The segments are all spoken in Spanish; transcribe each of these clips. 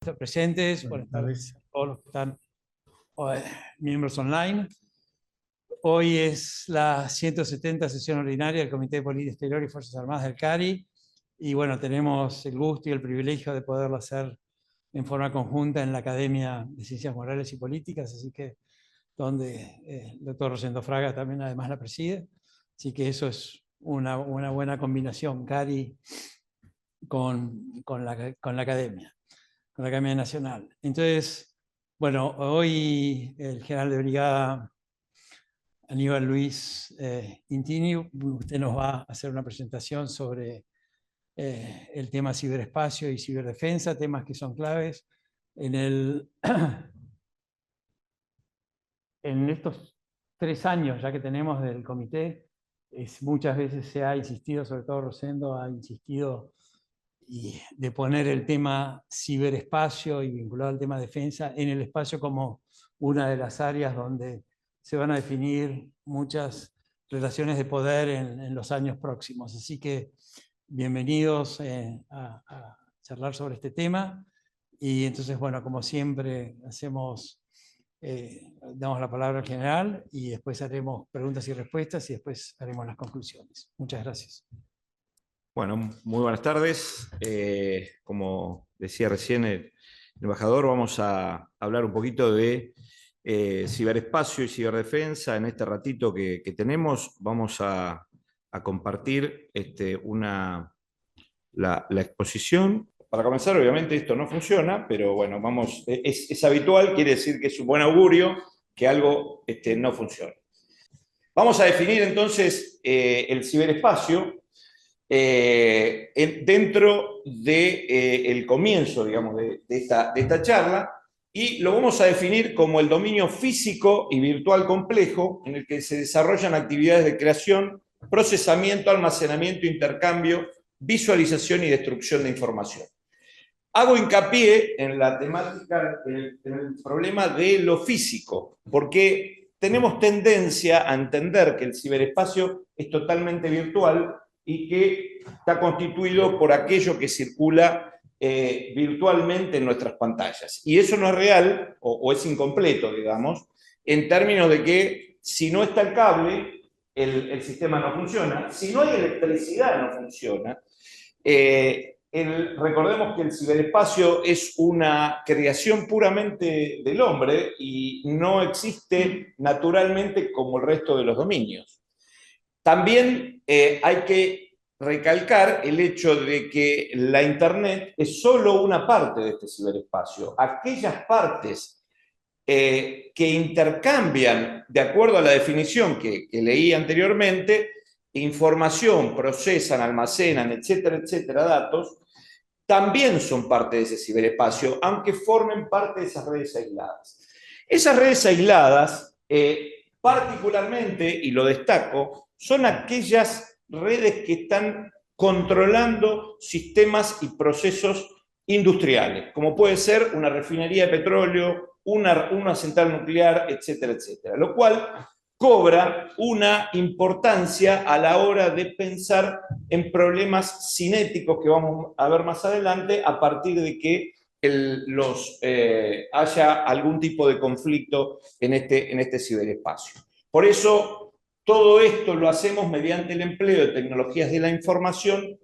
Presentes, buenas tardes a todos los que están miembros online. Hoy es la 170 sesión ordinaria del Comité de Política Exterior y Fuerzas Armadas del CARI, y bueno, tenemos el gusto y el privilegio de poderlo hacer en forma conjunta en la Academia de Ciencias Morales y Políticas, así que donde el doctor Rosendo Fraga también además la preside, así que eso es una buena combinación, CARI con la Academia. Con la Academia Nacional. Entonces, bueno, hoy el general de brigada Aníbal Luis Intini, usted nos va a hacer una presentación sobre el tema ciberespacio y ciberdefensa, temas que son claves. En estos 3 años ya que tenemos del comité, muchas veces se ha insistido, sobre todo Rosendo ha insistido, y de poner el tema ciberespacio y vinculado al tema defensa en el espacio como una de las áreas donde se van a definir muchas relaciones de poder en los años próximos. Así que bienvenidos a charlar sobre este tema. Y entonces, bueno, como siempre, damos la palabra al general y después haremos preguntas y respuestas y después haremos las conclusiones. Muchas gracias. Bueno, muy buenas tardes. Como decía recién el embajador, vamos a hablar un poquito de ciberespacio y ciberdefensa. En este ratito que tenemos vamos a compartir la exposición. Para comenzar, obviamente esto no funciona, pero bueno, es habitual, quiere decir que es un buen augurio que algo no funcione. Vamos a definir entonces el ciberespacio dentro del comienzo, digamos, de esta charla, y lo vamos a definir como el dominio físico y virtual complejo en el que se desarrollan actividades de creación, procesamiento, almacenamiento, intercambio, visualización y destrucción de información. Hago hincapié en la temática, en el problema de lo físico, porque tenemos tendencia a entender que el ciberespacio es totalmente virtual y que está constituido por aquello que circula virtualmente en nuestras pantallas. Y eso no es real, o es incompleto, digamos, en términos de que si no está el cable, el sistema no funciona. Si no hay electricidad, no funciona. Recordemos que el ciberespacio es una creación puramente del hombre y no existe naturalmente como el resto de los dominios. También hay que recalcar el hecho de que la Internet es solo una parte de este ciberespacio. Aquellas partes que intercambian, de acuerdo a la definición que leí anteriormente, información, procesan, almacenan, etcétera, datos, también son parte de ese ciberespacio, aunque formen parte de esas redes aisladas. Esas redes aisladas, particularmente, y lo destaco, son aquellas redes que están controlando sistemas y procesos industriales, como puede ser una refinería de petróleo, una central nuclear, etcétera, lo cual cobra una importancia a la hora de pensar en problemas cinéticos que vamos a ver más adelante a partir de que haya algún tipo de conflicto en este ciberespacio. Por eso, todo esto lo hacemos mediante el empleo de tecnologías de la información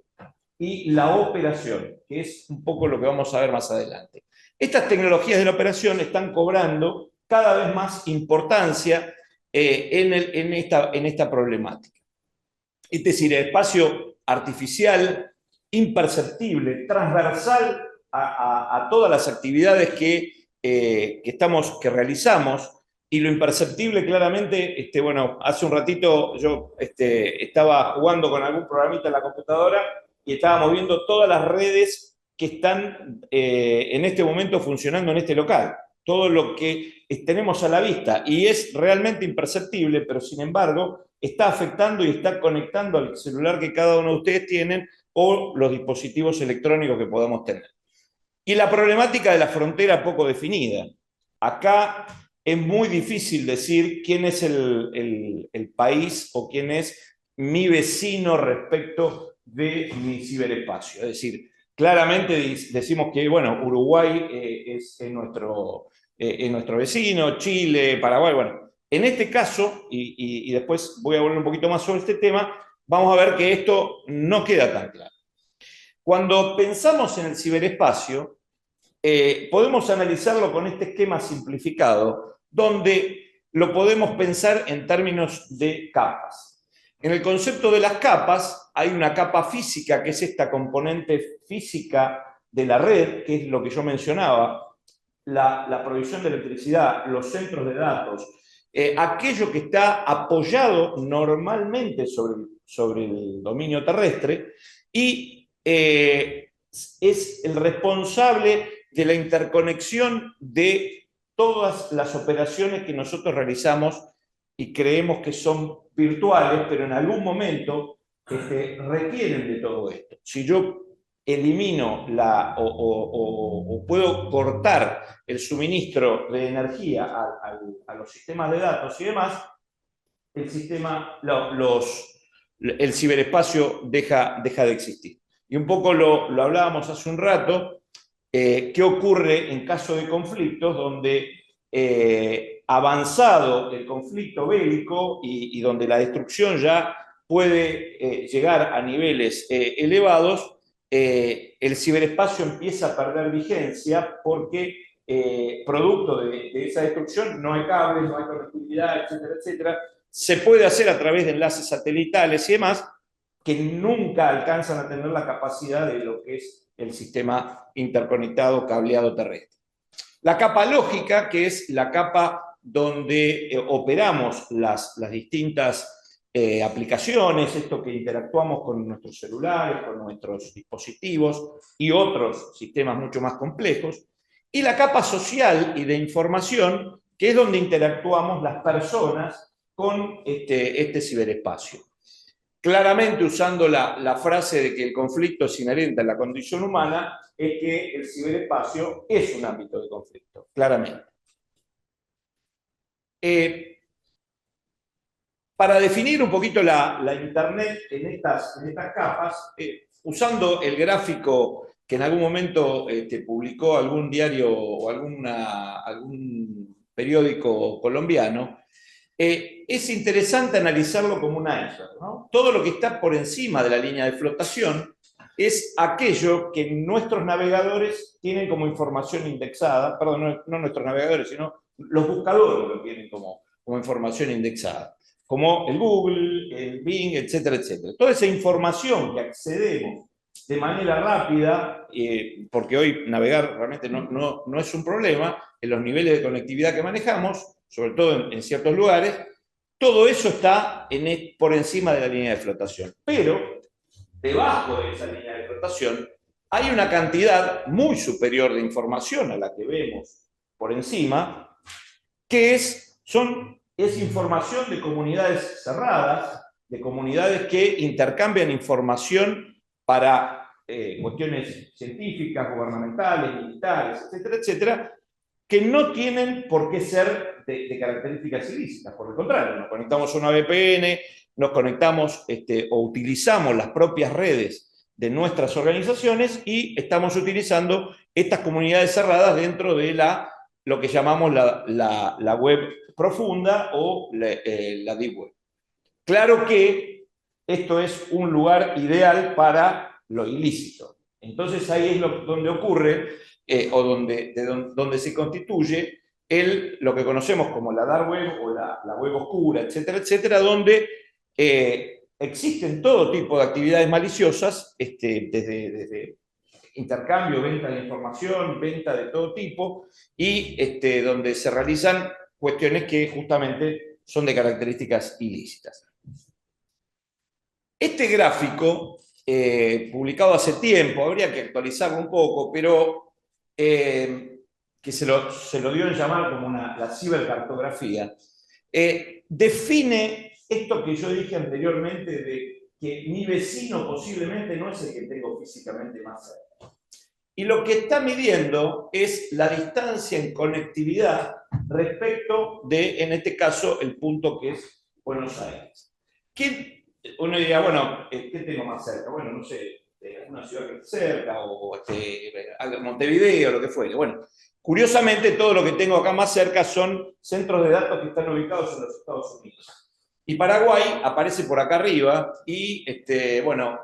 y la operación, que es un poco lo que vamos a ver más adelante. Estas tecnologías de la operación están cobrando cada vez más importancia en esta problemática. Es decir, el espacio artificial, imperceptible, transversal a todas las actividades que realizamos, y lo imperceptible claramente, bueno, hace un ratito yo estaba jugando con algún programita en la computadora y estábamos viendo todas las redes que están en este momento funcionando en este local. Todo lo que tenemos a la vista, y es realmente imperceptible, pero sin embargo está afectando y está conectando al celular que cada uno de ustedes tienen o los dispositivos electrónicos que podamos tener. Y la problemática de la frontera poco definida. Acá es muy difícil decir quién es el país o quién es mi vecino respecto de mi ciberespacio. Es decir, Claramente decimos que, bueno, Uruguay es nuestro vecino, Chile, Paraguay, bueno. En este caso, y después voy a volver un poquito más sobre este tema, vamos a ver que esto no queda tan claro. Cuando pensamos en el ciberespacio, podemos analizarlo con este esquema simplificado, donde lo podemos pensar en términos de capas. En el concepto de las capas, hay una capa física, que es esta componente física de la red, que es lo que yo mencionaba, la provisión de electricidad, los centros de datos, aquello que está apoyado normalmente sobre el dominio terrestre y es el responsable de la interconexión de todas las operaciones que nosotros realizamos y creemos que son virtuales, pero en algún momento requieren de todo esto. Si yo elimino o puedo cortar el suministro de energía a los sistemas de datos y demás, el ciberespacio deja de existir. Y un poco lo hablábamos hace un rato, qué ocurre en caso de conflictos donde avanzado el conflicto bélico y donde la destrucción ya puede llegar a niveles elevados, el ciberespacio empieza a perder vigencia porque producto de esa destrucción no hay cables, no hay conectividad, etcétera, etcétera. Se puede hacer a través de enlaces satelitales y demás, que nunca alcanzan a tener la capacidad de lo que es el sistema interconectado cableado terrestre. La capa lógica, que es la capa donde operamos las distintas aplicaciones, esto que interactuamos con nuestros celulares, con nuestros dispositivos y otros sistemas mucho más complejos, y la capa social y de información, que es donde interactuamos las personas con este ciberespacio. Claramente usando la frase de que el conflicto es inherente a la condición humana, es que el ciberespacio es un ámbito de conflicto, claramente. Para definir un poquito la Internet en estas capas, usando el gráfico que en algún momento publicó algún diario o algún periódico colombiano, es interesante analizarlo como un iceberg, ¿no? Todo lo que está por encima de la línea de flotación es aquello que nuestros navegadores tienen como información indexada, perdón, no nuestros navegadores, sino los buscadores lo tienen como información indexada, como el Google, el Bing, etcétera, etcétera. Toda esa información que accedemos de manera rápida, porque hoy navegar realmente no es un problema, en los niveles de conectividad que manejamos, sobre todo en ciertos lugares, todo eso está por encima de la línea de flotación. Pero debajo de esa línea de flotación hay una cantidad muy superior de información a la que vemos por encima, que es información de comunidades cerradas, de comunidades que intercambian información para cuestiones científicas, gubernamentales, militares, etcétera, etcétera, que no tienen por qué ser de características ilícitas. Por el contrario, nos conectamos a una VPN, nos conectamos o utilizamos las propias redes de nuestras organizaciones y estamos utilizando estas comunidades cerradas dentro de lo que llamamos la web profunda o la deep web. Claro que esto es un lugar ideal para lo ilícito. Entonces ahí es donde ocurre o donde se constituye lo que conocemos como la dark web o la web oscura, etcétera, etcétera, donde existen todo tipo de actividades maliciosas, desde intercambio, venta de información, venta de todo tipo, y donde se realizan cuestiones que justamente son de características ilícitas. Este gráfico, publicado hace tiempo, habría que actualizarlo un poco, pero que se lo dio en llamar como la cibercartografía, define esto que yo dije anteriormente de que mi vecino posiblemente no es el que tengo físicamente más cerca. Y lo que está midiendo es la distancia en conectividad respecto de, en este caso, el punto que es Buenos Aires. Uno diría, bueno, ¿qué tengo más cerca? Bueno, no sé, una ciudad que esté cerca, o Montevideo, lo que fuere. Bueno, curiosamente, todo lo que tengo acá más cerca son centros de datos que están ubicados en los Estados Unidos. Y Paraguay aparece por acá arriba, y bueno,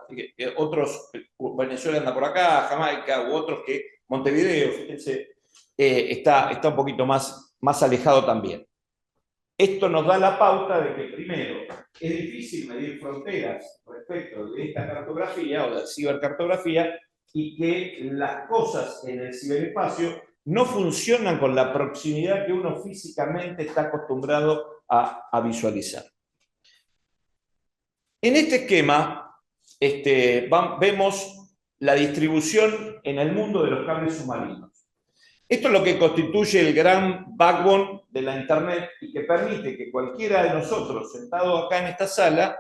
otros, Venezuela anda por acá, Jamaica, u otros que Montevideo, fíjense, está un poquito más alejado también. Esto nos da la pauta de que, primero, es difícil medir fronteras respecto de esta cartografía o de la cibercartografía, y que las cosas en el ciberespacio no funcionan con la proximidad que uno físicamente está acostumbrado a visualizar. En este esquema vemos la distribución en el mundo de los cables submarinos. Esto es lo que constituye el gran backbone de la Internet, y que permite que cualquiera de nosotros, sentado acá en esta sala,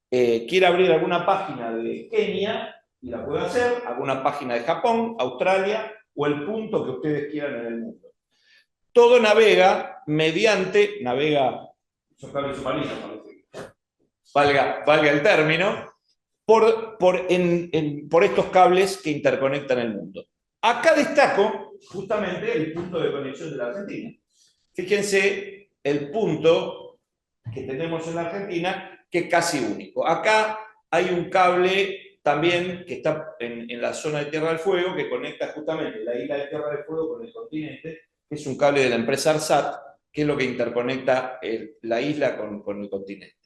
quiera abrir alguna página de Kenia y la pueda hacer, alguna página de Japón, Australia o el punto que ustedes quieran en el mundo. Todo navega mediante, son cables submarinos, valga el término, por estos cables que interconectan el mundo. Acá destaco justamente el punto de conexión de la Argentina. Fíjense el punto que tenemos en la Argentina, que es casi único. Acá hay un cable también que está en la zona de Tierra del Fuego, que conecta justamente la isla de Tierra del Fuego con el continente, que es un cable de la empresa ARSAT, que es lo que interconecta la isla con el continente.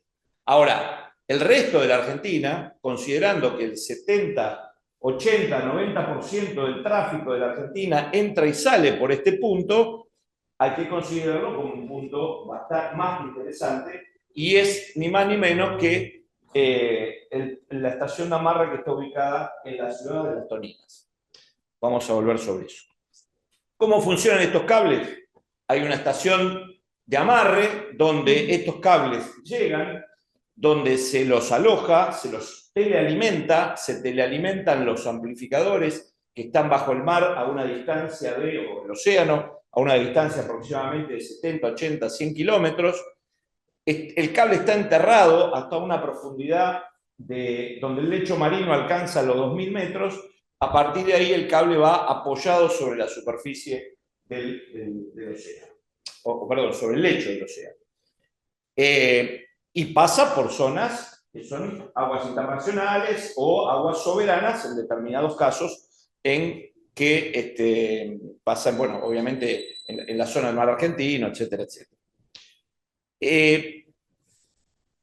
Ahora, el resto de la Argentina, considerando que el 70, 80, 90% del tráfico de la Argentina entra y sale por este punto, hay que considerarlo como un punto bastante más interesante, y es ni más ni menos que la estación de amarre que está ubicada en la ciudad de Las Toninas. Vamos a volver sobre eso. ¿Cómo funcionan estos cables? Hay una estación de amarre donde estos cables llegan, donde se los aloja, se los telealimenta, se telealimentan los amplificadores que están bajo el mar a una distancia o el océano, a una distancia aproximadamente de 70, 80, 100 kilómetros. El cable está enterrado hasta una profundidad donde el lecho marino alcanza los 2000 metros. A partir de ahí el cable va apoyado sobre la superficie del océano, perdón, sobre el lecho del océano. Y pasa por zonas que son aguas internacionales o aguas soberanas en determinados casos, en que pasan, bueno, obviamente en la zona del mar argentino, etcétera, etcétera.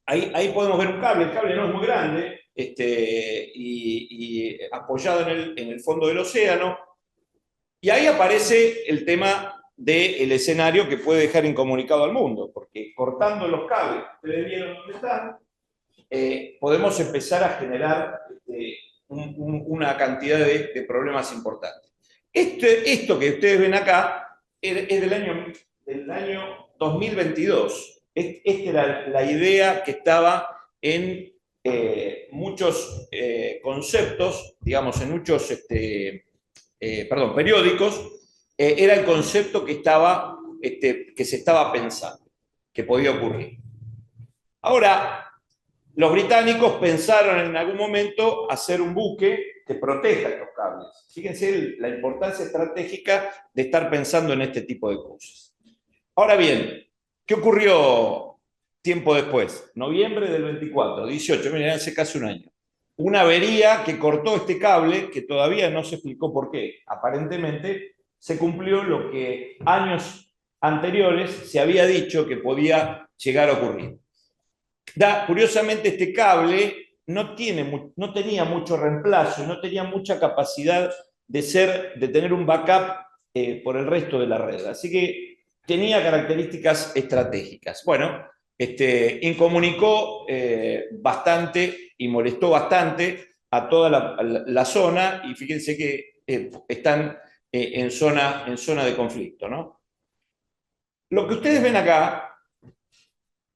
Ahí podemos ver un cable. El cable no es muy grande, y apoyado en el fondo del océano, y ahí aparece el tema del escenario que puede dejar incomunicado al mundo, porque cortando los cables, ustedes vieron dónde están, podemos empezar a generar una cantidad de problemas importantes. Esto que ustedes ven acá es del año 2022. Esta era la idea que estaba en muchos conceptos, digamos, en muchos periódicos. Era el concepto que se estaba pensando, que podía ocurrir. Ahora, los británicos pensaron en algún momento hacer un buque que proteja estos cables. Fíjense la importancia estratégica de estar pensando en este tipo de cosas. Ahora bien, ¿qué ocurrió tiempo después? Noviembre del 24, 18, miren, hace casi un año. Una avería que cortó este cable, que todavía no se explicó por qué. Aparentemente se cumplió lo que años anteriores se había dicho que podía llegar a ocurrir. Curiosamente, este cable no tenía mucho reemplazo, no tenía mucha capacidad de tener un backup por el resto de la red. Así que tenía características estratégicas. Bueno, incomunicó bastante y molestó bastante a toda la zona, y fíjense que están en zona de conflicto, ¿no? Lo que ustedes ven acá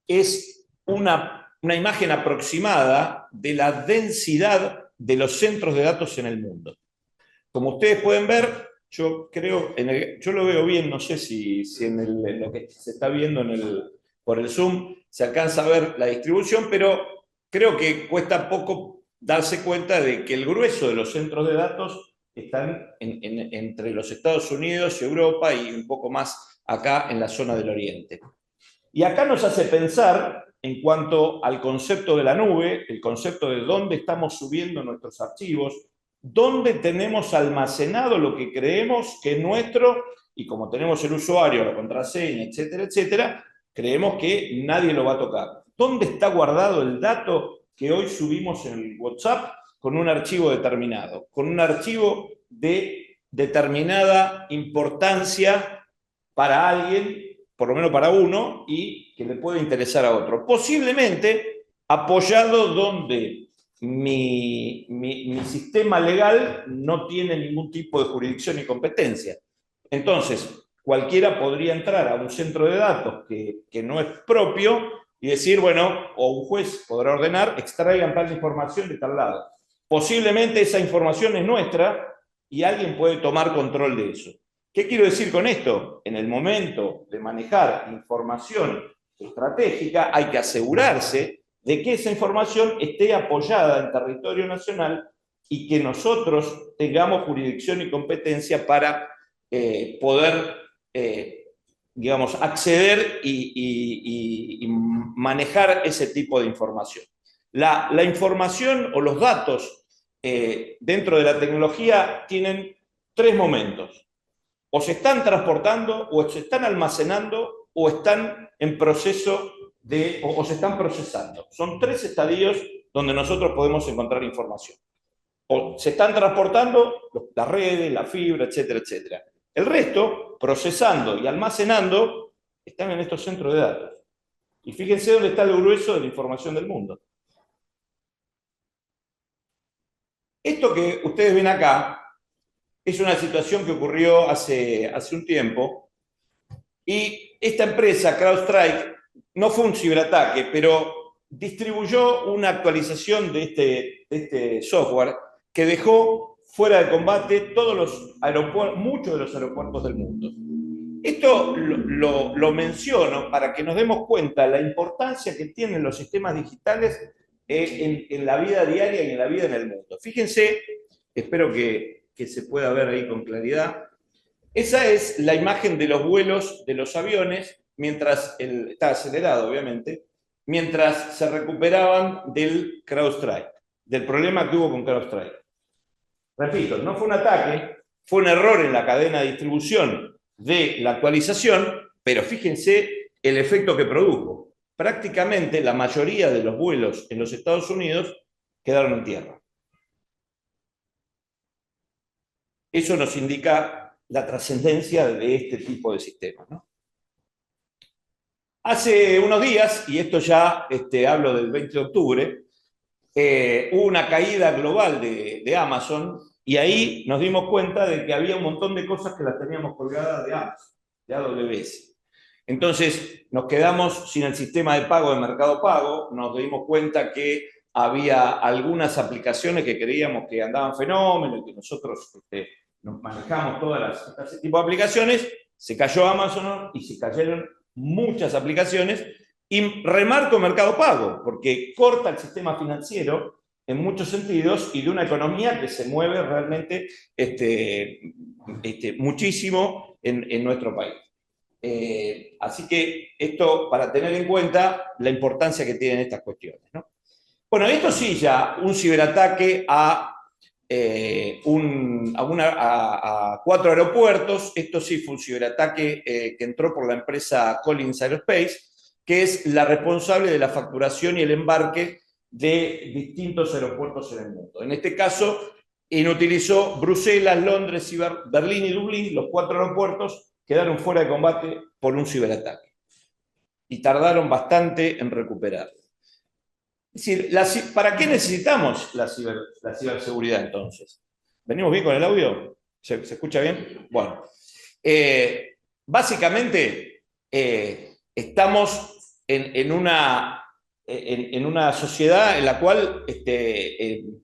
es una imagen aproximada de la densidad de los centros de datos en el mundo. Como ustedes pueden ver, yo lo veo bien, no sé si en lo que se está viendo por el Zoom se alcanza a ver la distribución, pero creo que cuesta poco darse cuenta de que el grueso de los centros de datos están entre los Estados Unidos y Europa y un poco más acá en la zona del Oriente. Y acá nos hace pensar en cuanto al concepto de la nube, el concepto de dónde estamos subiendo nuestros archivos, dónde tenemos almacenado lo que creemos que es nuestro, y como tenemos el usuario, la contraseña, etcétera, etcétera, creemos que nadie lo va a tocar. ¿Dónde está guardado el dato que hoy subimos en el WhatsApp con un archivo determinado, con un archivo de determinada importancia para alguien, por lo menos para uno, y que le puede interesar a otro? Posiblemente apoyado donde mi sistema legal no tiene ningún tipo de jurisdicción ni competencia. Entonces, cualquiera podría entrar a un centro de datos que no es propio y decir, bueno, o un juez podrá ordenar, extraigan tal información de tal lado. Posiblemente esa información es nuestra y alguien puede tomar control de eso. ¿Qué quiero decir con esto? En el momento de manejar información estratégica hay que asegurarse de que esa información esté apoyada en territorio nacional y que nosotros tengamos jurisdicción y competencia para poder, digamos, acceder y manejar ese tipo de información. La información o los datos dentro de la tecnología tienen tres momentos. O se están transportando, o se están almacenando, o están en proceso o se están procesando. Son tres estadios donde nosotros podemos encontrar información. O se están transportando las redes, la fibra, etcétera, etcétera. El resto, procesando y almacenando, están en estos centros de datos. Y fíjense dónde está el grueso de la información del mundo. Esto que ustedes ven acá es una situación que ocurrió hace un tiempo, y esta empresa, CrowdStrike, no fue un ciberataque, pero distribuyó una actualización de este software que dejó fuera de combate todos los aeropuertos, muchos de los aeropuertos del mundo. Esto lo menciono para que nos demos cuenta de la importancia que tienen los sistemas digitales en la vida diaria y en la vida en el mundo. Fíjense, espero que se pueda ver ahí con claridad. Esa es la imagen de los vuelos de los aviones, mientras está acelerado, obviamente, mientras se recuperaban del CrowdStrike, del problema que hubo con CrowdStrike. Repito, no fue un ataque, fue un error en la cadena de distribución de la actualización, pero fíjense el efecto que produjo. Prácticamente la mayoría de los vuelos en los Estados Unidos quedaron en tierra. Eso nos indica la trascendencia de este tipo de sistemas, ¿no? Hace unos días, y esto ya hablo del 20 de octubre, hubo una caída global de Amazon, y ahí nos dimos cuenta de que había un montón de cosas que las teníamos colgadas de Amazon, de AWS. Entonces nos quedamos sin el sistema de pago de Mercado Pago, nos dimos cuenta que había algunas aplicaciones que creíamos que andaban fenómeno y que nosotros nos manejamos todas ese tipo de aplicaciones. Se cayó Amazon y se cayeron muchas aplicaciones, y remarco Mercado Pago, porque corta el sistema financiero en muchos sentidos y de una economía que se mueve realmente muchísimo en nuestro país. Así que esto para tener en cuenta la importancia que tienen estas cuestiones, ¿no? Bueno, esto sí ya, un ciberataque a 4 aeropuertos. Esto sí fue un ciberataque que entró por la empresa Collins Aerospace, que es la responsable de la facturación y el embarque de distintos aeropuertos en el mundo. En este caso, inutilizó Bruselas, Londres, Berlín y Dublín. Los 4 aeropuertos quedaron fuera de combate por un ciberataque. Y tardaron bastante en recuperarlo. Es decir, ¿para qué necesitamos la ciberseguridad entonces? ¿Venimos bien con el audio? ¿Se escucha bien? Bueno. Básicamente, estamos en una sociedad en la cual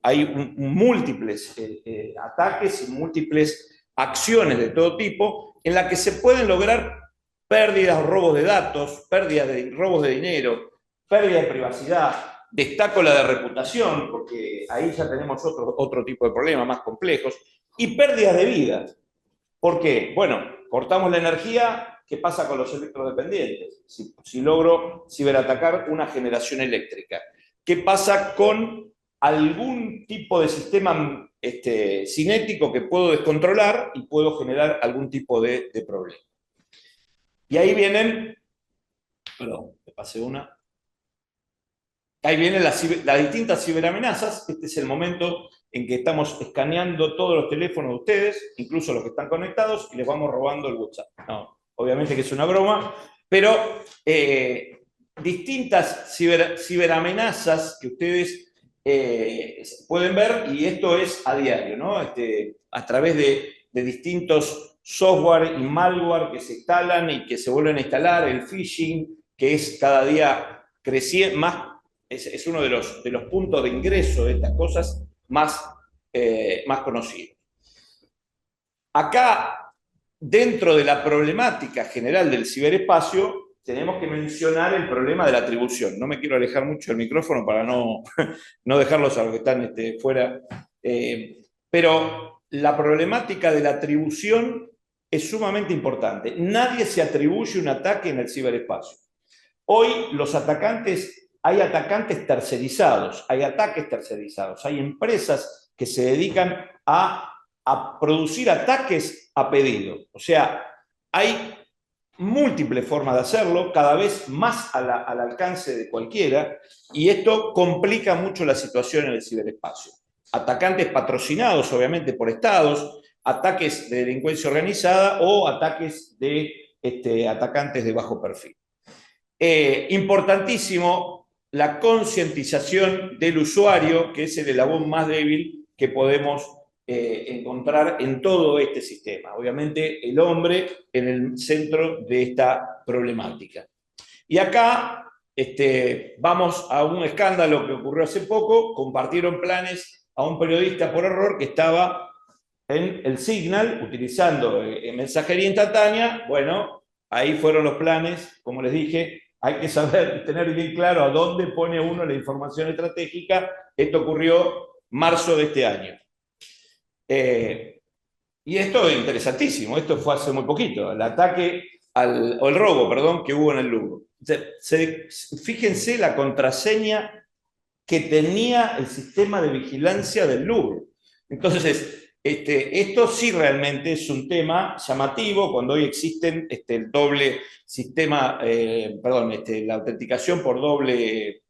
hay múltiples ataques y múltiples acciones de todo tipo en la que se pueden lograr pérdidas o robos de datos, robos de dinero, pérdida de privacidad, destaco la de reputación, porque ahí ya tenemos otro tipo de problemas más complejos, y pérdidas de vidas. ¿Por qué? Bueno, cortamos la energía, ¿qué pasa con los electrodependientes? Si logro ciberatacar una generación eléctrica. ¿Qué pasa con algún tipo de sistema cinético que puedo descontrolar y puedo generar algún tipo de problema? Y ahí vienen, perdón, te pasé una. Ahí vienen las distintas ciberamenazas. Este es el momento en que estamos escaneando todos los teléfonos de ustedes, incluso los que están conectados, y les vamos robando el WhatsApp. No, obviamente que es una broma, pero distintas ciberamenazas que ustedes pueden ver, y esto es a diario, ¿no? A través de distintos software y malware que se instalan y que se vuelven a instalar, el phishing, que es cada día creciendo más. Es uno de los puntos de ingreso de estas cosas más conocidos. Acá, dentro de la problemática general del ciberespacio, tenemos que mencionar el problema de la atribución. No me quiero alejar mucho del micrófono para no dejarlos a los que están fuera. Pero la problemática de la atribución es sumamente importante. Nadie se atribuye un ataque en el ciberespacio. Hoy los atacantes... Hay atacantes tercerizados, hay ataques tercerizados, hay empresas que se dedican a producir ataques a pedido. O sea, hay múltiples formas de hacerlo, cada vez más al alcance de cualquiera, y esto complica mucho la situación en el ciberespacio. Atacantes patrocinados, obviamente, por estados, ataques de delincuencia organizada o ataques de atacantes de bajo perfil. Importantísimo la concientización del usuario, que es el eslabón más débil que podemos encontrar en todo este sistema. Obviamente, el hombre en el centro de esta problemática. Y acá vamos a un escándalo que ocurrió hace poco. Compartieron planes a un periodista por error que estaba en el Signal, utilizando mensajería instantánea. Bueno, ahí fueron los planes, como les dije. Hay que saber, tener bien claro a dónde pone uno la información estratégica. Esto ocurrió en marzo de este año. Y esto es interesantísimo. Esto fue hace muy poquito. El ataque, o el robo, perdón, que hubo en el Louvre. Fíjense la contraseña que tenía el sistema de vigilancia del Louvre. Entonces, esto sí realmente es un tema llamativo cuando hoy existen el doble sistema, la autenticación por doble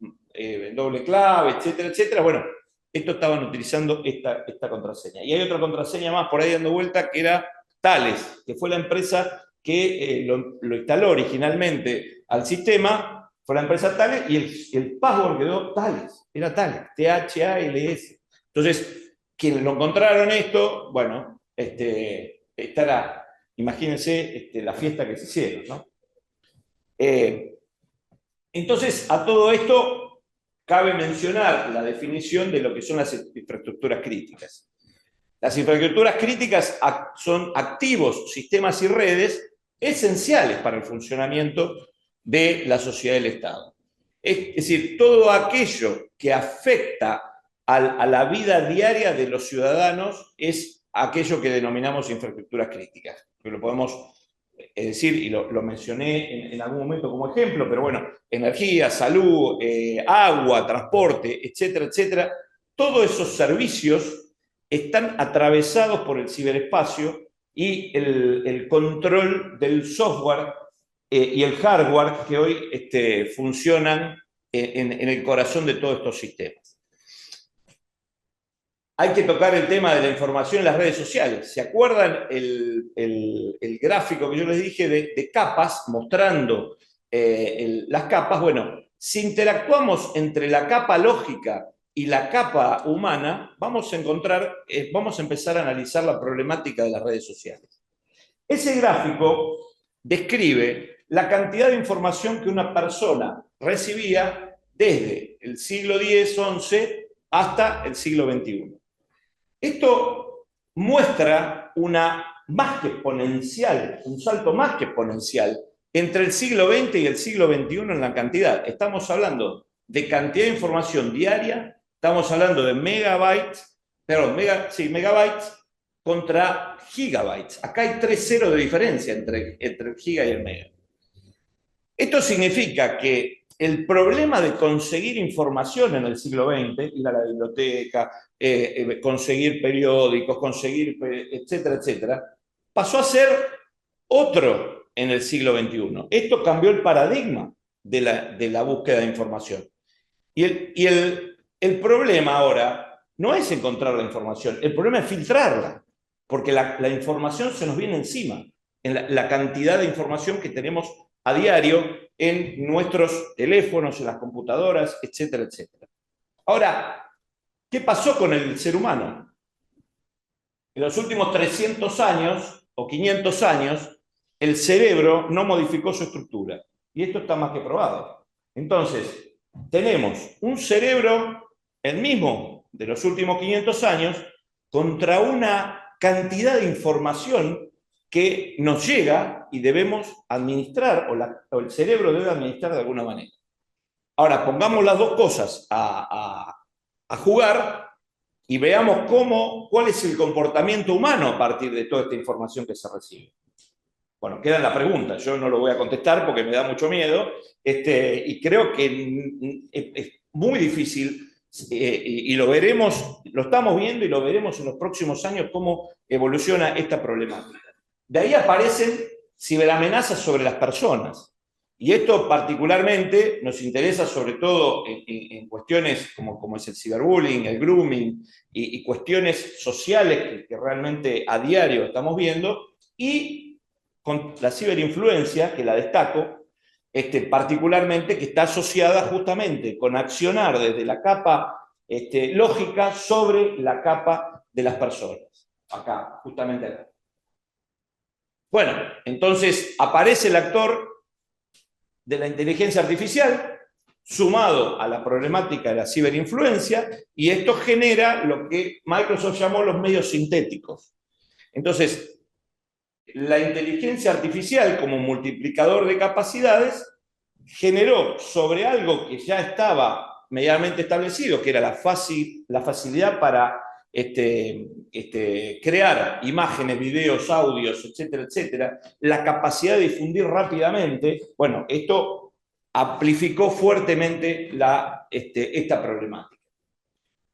clave, etcétera, etcétera. Bueno, esto estaban utilizando esta contraseña. Y hay otra contraseña más por ahí dando vuelta que era Thales, que fue la empresa que lo instaló originalmente al sistema, fue la empresa Thales, y el password quedó Thales, era Thales, T-H-A-L-S. Entonces, quienes lo encontraron esto, bueno, estará, imagínense la fiesta que se hicieron, ¿no? Entonces, a todo esto cabe mencionar la definición de lo que son las infraestructuras críticas. Las infraestructuras críticas son activos, sistemas y redes esenciales para el funcionamiento de la sociedad y del Estado. Es decir, todo aquello que afecta a la vida diaria de los ciudadanos es aquello que denominamos infraestructuras críticas. Que lo podemos decir, y lo mencioné en algún momento como ejemplo, pero bueno, energía, salud, agua, transporte, etcétera, etcétera. Todos esos servicios están atravesados por el ciberespacio y el control del software y el hardware que hoy funcionan en el corazón de todos estos sistemas. Hay que tocar el tema de la información en las redes sociales. ¿Se acuerdan el gráfico que yo les dije de capas, mostrando las capas? Bueno, si interactuamos entre la capa lógica y la capa humana, vamos a empezar a analizar la problemática de las redes sociales. Ese gráfico describe la cantidad de información que una persona recibía desde el siglo X, XI hasta el siglo XXI. Esto muestra un salto más que exponencial entre el siglo XX y el siglo XXI en la cantidad. Estamos hablando de cantidad de información diaria, estamos hablando de megabytes, perdón, megabytes contra gigabytes. Acá hay 3 ceros de diferencia entre el giga y el mega. Esto significa que el problema de conseguir información en el siglo XX, ir a la biblioteca, conseguir periódicos, etcétera, etcétera, pasó a ser otro en el siglo XXI. Esto cambió el paradigma de la búsqueda de información. Y el problema ahora no es encontrar la información, el problema es filtrarla, porque la información se nos viene encima, en la cantidad de información que tenemos a diario en nuestros teléfonos, en las computadoras, etcétera, etcétera. Ahora, ¿qué pasó con el ser humano? En los últimos 300 años o 500 años, el cerebro no modificó su estructura. Y esto está más que probado. Entonces, tenemos un cerebro, el mismo de los últimos 500 años, contra una cantidad de información que nos llega y debemos administrar, o el cerebro debe administrar de alguna manera. Ahora, pongamos las dos cosas a jugar y veamos cuál es el comportamiento humano a partir de toda esta información que se recibe. Bueno, queda en la pregunta, yo no lo voy a contestar porque me da mucho miedo, y creo que es muy difícil, y lo veremos, lo estamos viendo y lo veremos en los próximos años cómo evoluciona esta problemática. De ahí aparecen ciberamenazas sobre las personas. Y esto particularmente nos interesa sobre todo en cuestiones como es el ciberbullying, el grooming y cuestiones sociales que realmente a diario estamos viendo, y con la ciberinfluencia, que la destaco, particularmente que está asociada justamente con accionar desde la capa lógica sobre la capa de las personas. Acá, justamente acá. Bueno, entonces aparece el actor de la inteligencia artificial sumado a la problemática de la ciberinfluencia, y esto genera lo que Microsoft llamó los medios sintéticos. Entonces, la inteligencia artificial como multiplicador de capacidades generó sobre algo que ya estaba medianamente establecido, que era la facilidad para crear imágenes, videos, audios, etcétera, etcétera, la capacidad de difundir rápidamente. Bueno, esto amplificó fuertemente esta problemática.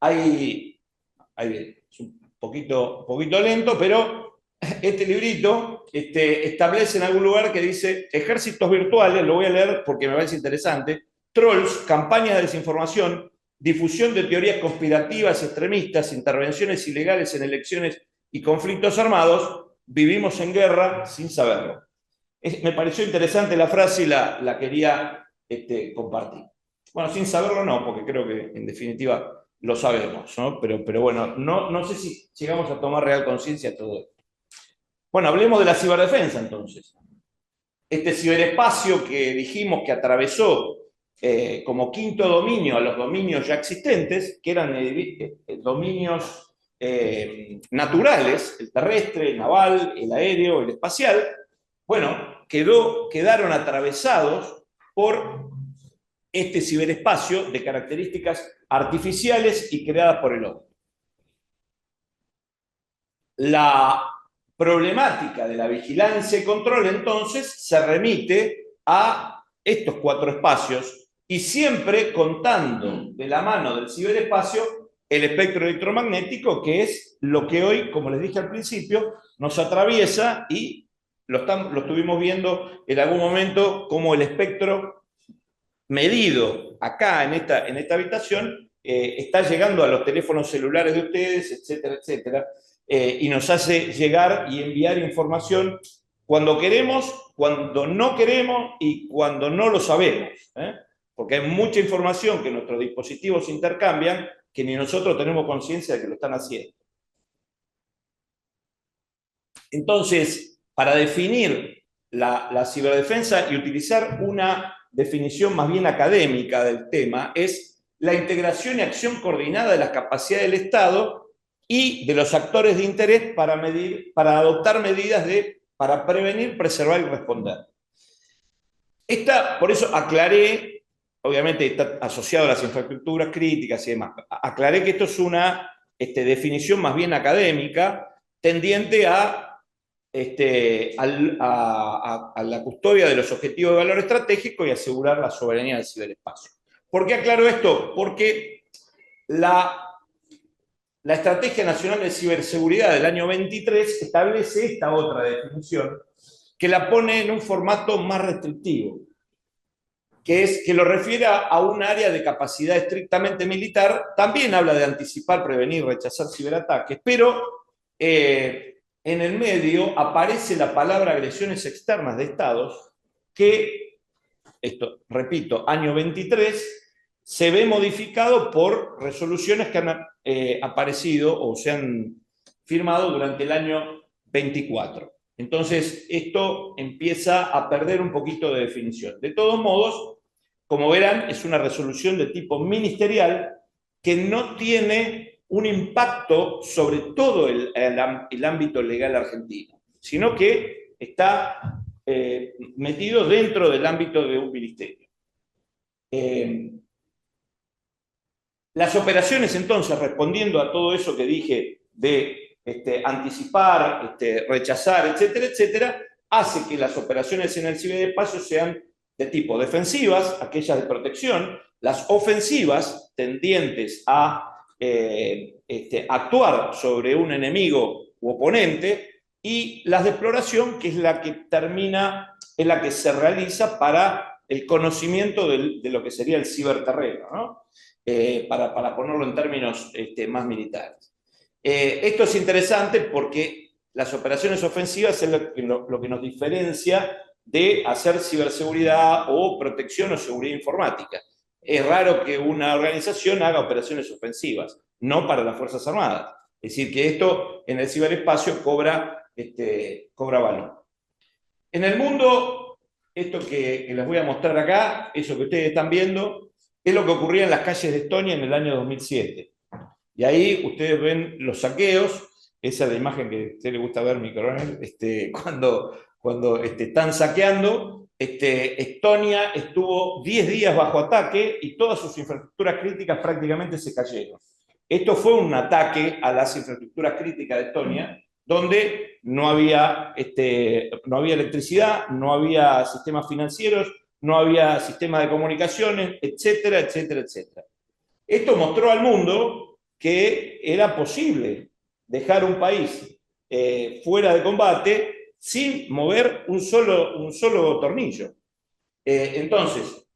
Es un poquito lento, pero este librito establece en algún lugar que dice ejércitos virtuales, lo voy a leer porque me parece interesante, trolls, campañas de desinformación, difusión de teorías conspirativas extremistas, intervenciones ilegales en elecciones y conflictos armados, vivimos en guerra sin saberlo. Me pareció interesante la frase y la quería compartir. Bueno, sin saberlo no, porque creo que en definitiva lo sabemos, ¿no? Pero bueno, no sé si llegamos a tomar real conciencia de todo esto. Bueno, hablemos de la ciberdefensa entonces. Este ciberespacio que dijimos que atravesó como quinto dominio a los dominios ya existentes, que eran dominios naturales, el terrestre, el naval, el aéreo, el espacial, bueno, quedaron atravesados por este ciberespacio de características artificiales y creadas por el hombre. La problemática de la vigilancia y control, entonces, se remite a estos 4 espacios, y siempre contando de la mano del ciberespacio el espectro electromagnético, que es lo que hoy, como les dije al principio, nos atraviesa, y lo estuvimos viendo en algún momento como el espectro medido acá en esta habitación está llegando a los teléfonos celulares de ustedes, etcétera, etcétera, y nos hace llegar y enviar información cuando queremos, cuando no queremos y cuando no lo sabemos, porque hay mucha información que nuestros dispositivos intercambian que ni nosotros tenemos conciencia de que lo están haciendo. Entonces, para definir la ciberdefensa y utilizar una definición más bien académica del tema, es la integración y acción coordinada de las capacidades del Estado y de los actores de interés para adoptar medidas para prevenir, preservar y responder. Por eso aclaré obviamente está asociado a las infraestructuras críticas y demás. Aclaré que esto es una definición más bien académica, tendiente a la custodia de los objetivos de valor estratégico y asegurar la soberanía del ciberespacio. ¿Por qué aclaro esto? Porque la Estrategia Nacional de Ciberseguridad del año 23 establece esta otra definición que la pone en un formato más restrictivo, que lo refiere a un área de capacidad estrictamente militar. También habla de anticipar, prevenir, rechazar ciberataques, pero en el medio aparece la palabra agresiones externas de estados, que, esto, repito, año 23, se ve modificado por resoluciones que han aparecido o se han firmado durante el año 24. Entonces, esto empieza a perder un poquito de definición. De todos modos, como verán, es una resolución de tipo ministerial que no tiene un impacto sobre todo el ámbito legal argentino, sino que está metido dentro del ámbito de un ministerio. Las operaciones, entonces, respondiendo a todo eso que dije de anticipar, rechazar, etcétera, etcétera, hace que las operaciones en el ciberespacio sean de tipo defensivas, aquellas de protección, las ofensivas, tendientes a actuar sobre un enemigo u oponente, y las de exploración, que es la que se realiza para el conocimiento de lo que sería el ciberterreno, ¿no? Para ponerlo en términos más militares. Esto es interesante porque las operaciones ofensivas es lo que nos diferencia de hacer ciberseguridad o protección o seguridad informática. Es raro que una organización haga operaciones ofensivas, no para las Fuerzas Armadas. Es decir, que esto en el ciberespacio cobra valor. En el mundo, esto que les voy a mostrar acá, eso que ustedes están viendo, es lo que ocurría en las calles de Estonia en el año 2007. Y ahí ustedes ven los saqueos. Esa es la imagen que a usted le gusta ver, mi coronel, cuando están saqueando. Estonia estuvo 10 días bajo ataque y todas sus infraestructuras críticas prácticamente se cayeron. Esto fue un ataque a las infraestructuras críticas de Estonia, donde no había electricidad, no había sistemas financieros, no había sistema de comunicaciones, etcétera, etcétera, etcétera. Esto mostró al mundo que era posible dejar un país fuera de combate sin mover un solo tornillo. Entonces,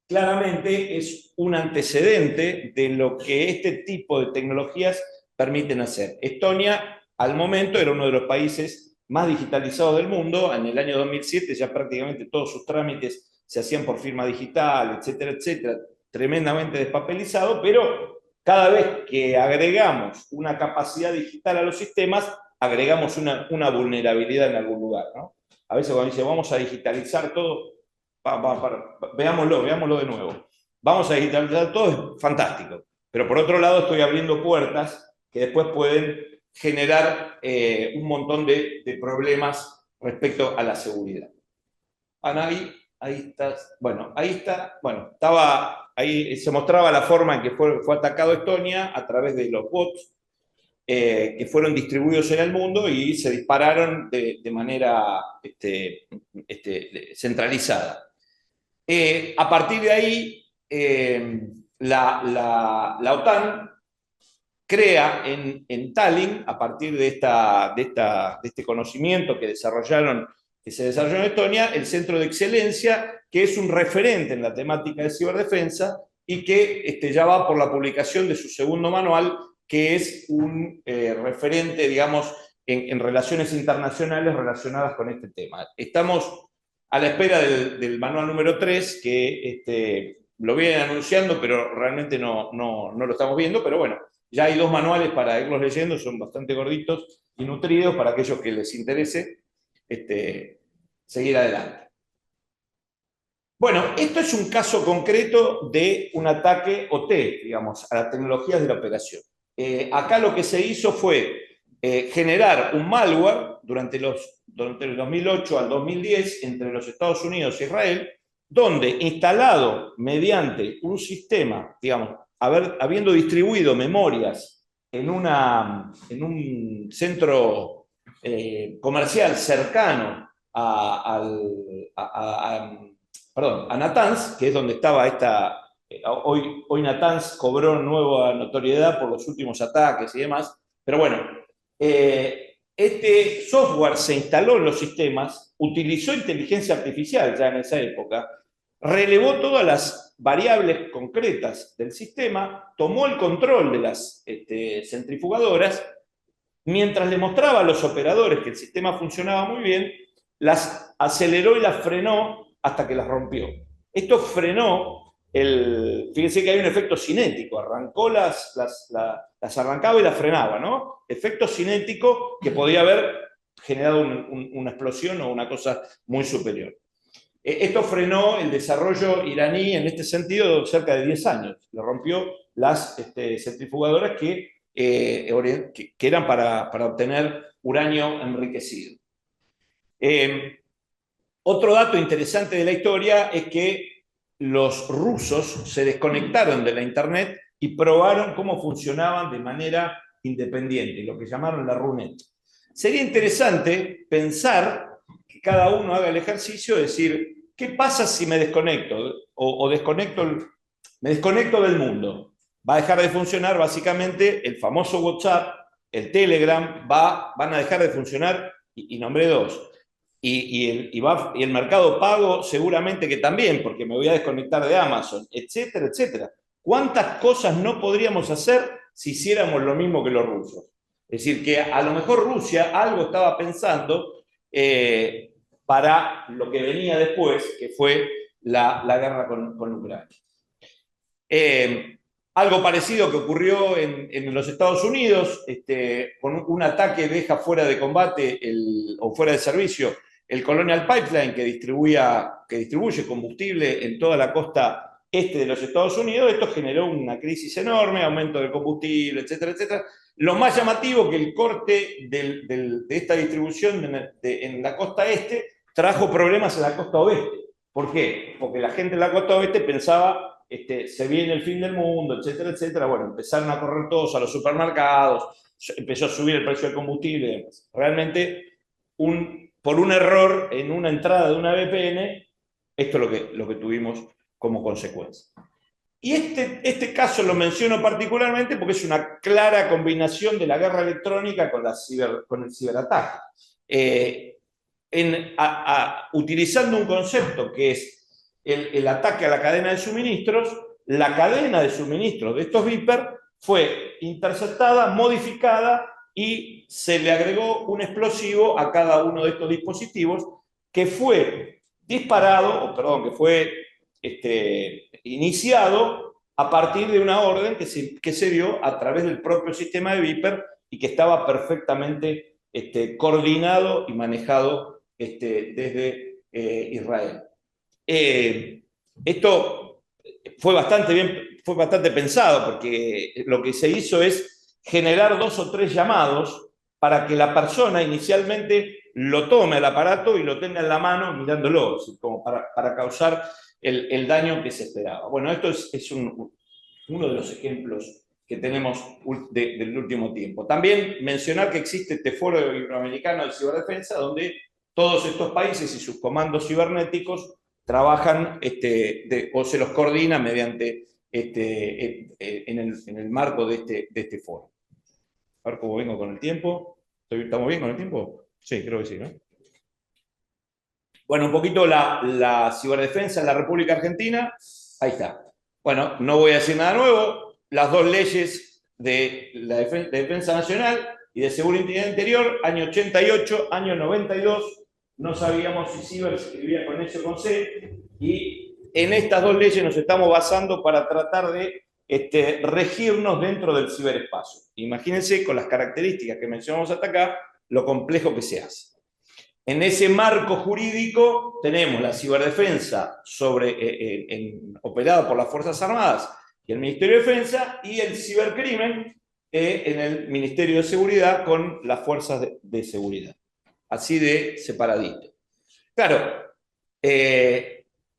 claramente es un antecedente de lo que este tipo de tecnologías permiten hacer. Estonia, al momento, era uno de los países más digitalizados del mundo. En el año 2007 ya prácticamente todos sus trámites se hacían por firma digital, etcétera, etcétera, tremendamente despapelizado, pero cada vez que agregamos una capacidad digital a los sistemas, agregamos una vulnerabilidad en algún lugar, ¿no? A veces cuando dice vamos a digitalizar todo, veámoslo de nuevo. Vamos a digitalizar todo, es fantástico, pero por otro lado estoy abriendo puertas que después pueden generar un montón de problemas respecto a la seguridad. Ahí está, ahí se mostraba la forma en que fue atacado Estonia a través de los bots que fueron distribuidos en el mundo y se dispararon de manera centralizada. A partir de ahí, la OTAN crea en Tallinn, a partir de este conocimiento que se desarrolló en Estonia, el Centro de Excelencia, que es un referente en la temática de ciberdefensa y que ya va por la publicación de su segundo manual, que es un referente, digamos, en relaciones internacionales relacionadas con este tema. Estamos a la espera del manual número 3, que lo vienen anunciando, pero realmente no lo estamos viendo, pero bueno, ya hay 2 manuales para irlos leyendo, son bastante gorditos y nutridos para aquellos que les interese seguir adelante. Bueno, esto es un caso concreto de un ataque OT, digamos, a las tecnologías de la operación. Acá lo que se hizo fue generar un malware durante el 2008 al 2010 entre los Estados Unidos e Israel, donde instalado mediante un sistema, digamos, habiendo distribuido memorias en un centro comercial cercano a Natanz, que es donde estaba esta... Hoy Natanz cobró nueva notoriedad por los últimos ataques y demás, pero bueno, este software se instaló en los sistemas, utilizó inteligencia artificial ya en esa época, relevó todas las variables concretas del sistema, tomó el control de las centrifugadoras, mientras le mostraba a los operadores que el sistema funcionaba muy bien, las aceleró y las frenó hasta que las rompió. Esto frenó fíjense que hay un efecto cinético, las arrancaba y las frenaba, ¿no? Efecto cinético que podía haber generado una explosión o una cosa muy superior. Esto frenó el desarrollo iraní en este sentido cerca de 10 años. Le rompió las centrifugadoras que eran para obtener uranio enriquecido. Otro dato interesante de la historia es que los rusos se desconectaron de la Internet y probaron cómo funcionaban de manera independiente, lo que llamaron la RUNET. Sería interesante pensar que cada uno haga el ejercicio de decir, ¿qué pasa si me desconecto? Me desconecto del mundo. Va a dejar de funcionar básicamente el famoso WhatsApp, el Telegram, van a dejar de funcionar, y nombré dos. Y el mercado pago seguramente que también, porque me voy a desconectar de Amazon, etcétera, etcétera. ¿Cuántas cosas no podríamos hacer si hiciéramos lo mismo que los rusos? Es decir, que a lo mejor Rusia algo estaba pensando para lo que venía después, que fue la guerra con Ucrania. Algo parecido que ocurrió en los Estados Unidos, con un ataque deja fuera de combate o fuera de servicio el Colonial Pipeline que distribuye combustible en toda la costa este de los Estados Unidos. Esto generó una crisis enorme, aumento del combustible, etcétera, etcétera. Lo más llamativo que el corte de esta distribución en la costa este trajo problemas en la costa oeste. ¿Por qué? Porque la gente en la costa oeste pensaba se viene el fin del mundo, etcétera, etcétera. Bueno, empezaron a correr todos a los supermercados, empezó a subir el precio del combustible. Realmente, por un error en una entrada de una VPN, esto es lo que tuvimos como consecuencia. Y este caso lo menciono particularmente porque es una clara combinación de la guerra electrónica con el ciberataque. Utilizando un concepto que es el ataque a la cadena de suministros, la cadena de suministros de estos Viper fue interceptada, modificada y se le agregó un explosivo a cada uno de estos dispositivos que fue que fue iniciado a partir de una orden que se dio a través del propio sistema de Viper y que estaba perfectamente coordinado y manejado desde Israel. Esto fue bastante pensado porque lo que se hizo es generar 2 o 3 llamados para que la persona inicialmente lo tome al aparato y lo tenga en la mano mirándolo, como para causar el daño que se esperaba. Bueno, esto es uno de los ejemplos que tenemos del último tiempo. También mencionar que existe este Foro Iberoamericano de Ciberdefensa, donde todos estos países y sus comandos cibernéticos trabajan o se los coordina mediante en el marco de este foro. A ver cómo vengo con el tiempo. ¿Estamos bien con el tiempo? Sí, creo que sí, ¿no? Bueno, un poquito la ciberdefensa en la República Argentina. Ahí está. Bueno, no voy a decir nada nuevo. Las 2 leyes de defensa nacional y de seguridad interior, año 88, año 92. No sabíamos si ciber se escribía con S o con C, y en estas 2 leyes nos estamos basando para tratar de regirnos dentro del ciberespacio. Imagínense, con las características que mencionamos hasta acá, lo complejo que se hace. En ese marco jurídico tenemos la ciberdefensa operada por las Fuerzas Armadas y el Ministerio de Defensa, y el cibercrimen en el Ministerio de Seguridad con las Fuerzas de Seguridad. Así de separadito. Claro,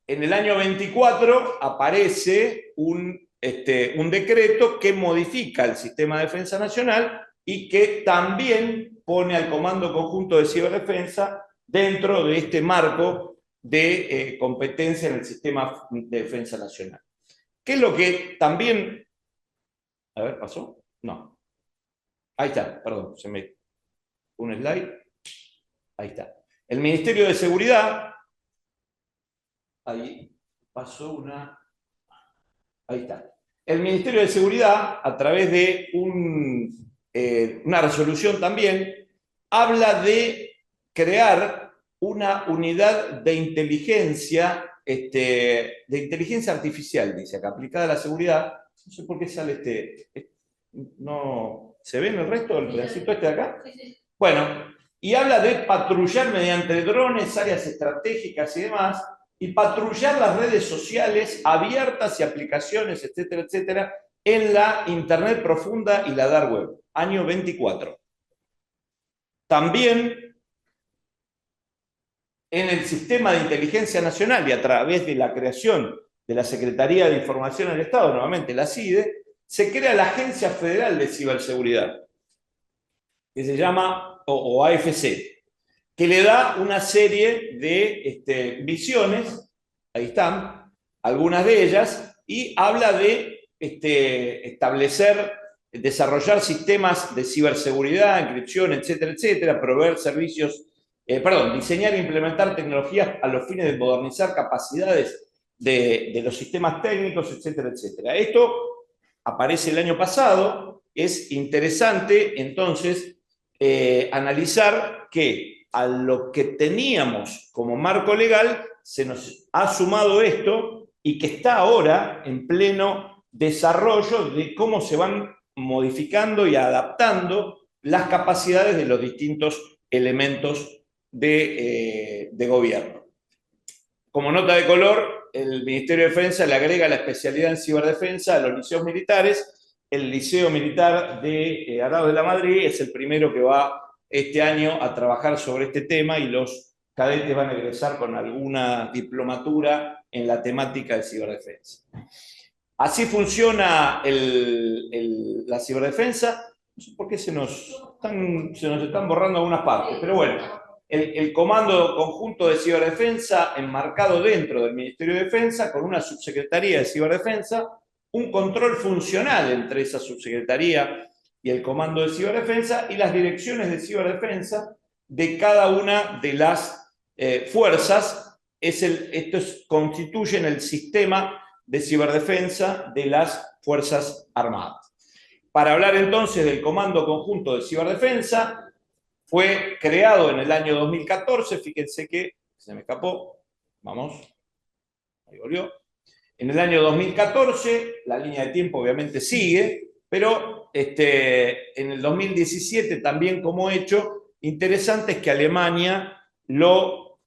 En el año 24 aparece un decreto que modifica el sistema de defensa nacional y que también pone al Comando Conjunto de Ciberdefensa dentro de este marco de competencia en el sistema de defensa nacional. ¿Qué es lo que también... A ver, ¿pasó? No. Ahí está, perdón, se me... Un slide. Ahí está. El Ministerio de Seguridad... Ahí pasó una... Ahí está. El Ministerio de Seguridad, a través de una resolución también, habla de crear una unidad de inteligencia artificial, dice acá, aplicada a la seguridad. No sé por qué sale no, ¿se ve en el resto del pedacito de acá? Bueno, y habla de patrullar mediante drones, áreas estratégicas y demás, y patrullar las redes sociales abiertas y aplicaciones, etcétera, etcétera, en la Internet profunda y la Dark Web, año 24. También en el sistema de inteligencia nacional y a través de la creación de la Secretaría de Información del Estado, nuevamente la CIDE, se crea la Agencia Federal de Ciberseguridad, que se llama, o AFC, que le da una serie de visiones, ahí están, algunas de ellas, y habla de establecer, desarrollar sistemas de ciberseguridad, encripción, etcétera, etcétera, proveer servicios, diseñar e implementar tecnologías a los fines de modernizar capacidades de los sistemas técnicos, etcétera, etcétera. Esto aparece el año pasado, es interesante entonces analizar que a lo que teníamos como marco legal se nos ha sumado esto y que está ahora en pleno desarrollo de cómo se van modificando y adaptando las capacidades de los distintos elementos de gobierno. Como nota de color, el Ministerio de Defensa le agrega la especialidad en ciberdefensa a los liceos militares. El Liceo Militar de Arauz de la Madrid es el primero que va este año a trabajar sobre este tema y los cadetes van a egresar con alguna diplomatura en la temática de ciberdefensa. Así funciona la ciberdefensa. No sé por qué se nos están borrando algunas partes, pero bueno. El Comando Conjunto de Ciberdefensa enmarcado dentro del Ministerio de Defensa con una subsecretaría de ciberdefensa, un control funcional entre esa subsecretaría y el Comando de Ciberdefensa y las direcciones de ciberdefensa de cada una de las fuerzas. Constituyen el sistema de ciberdefensa de las Fuerzas Armadas. Para hablar entonces del Comando Conjunto de Ciberdefensa, fue creado en el año 2014, fíjense que se me escapó, vamos, ahí volvió. En el año 2014, la línea de tiempo obviamente sigue, pero en el 2017 también como hecho, interesante es que Alemania lo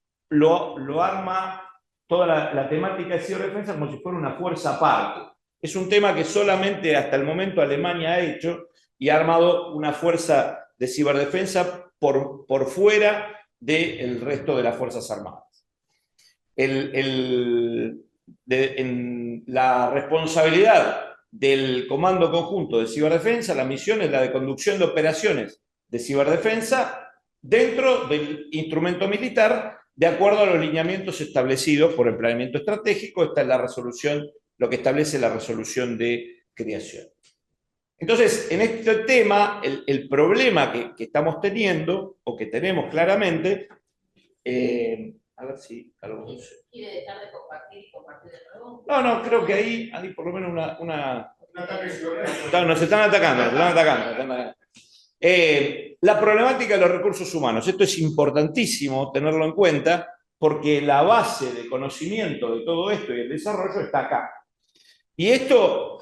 arma toda la temática de ciberdefensa como si fuera una fuerza aparte. Es un tema que solamente hasta el momento Alemania ha hecho y ha armado una fuerza de ciberdefensa por fuera del resto de las Fuerzas Armadas. En la responsabilidad del Comando Conjunto de Ciberdefensa, la misión es la de conducción de operaciones de ciberdefensa dentro del instrumento militar, de acuerdo a los lineamientos establecidos por el planeamiento estratégico. Esta es la resolución, lo que establece la resolución de creación. Entonces, en este tema, el problema que estamos teniendo, o que tenemos claramente, a ver si algo... ¿Quiere dejar de compartir y compartir de nuevo? No, creo que ahí hay por lo menos una... Nos están atacando, la problemática de los recursos humanos. Esto es importantísimo tenerlo en cuenta, porque la base de conocimiento de todo esto y el desarrollo está acá. Y esto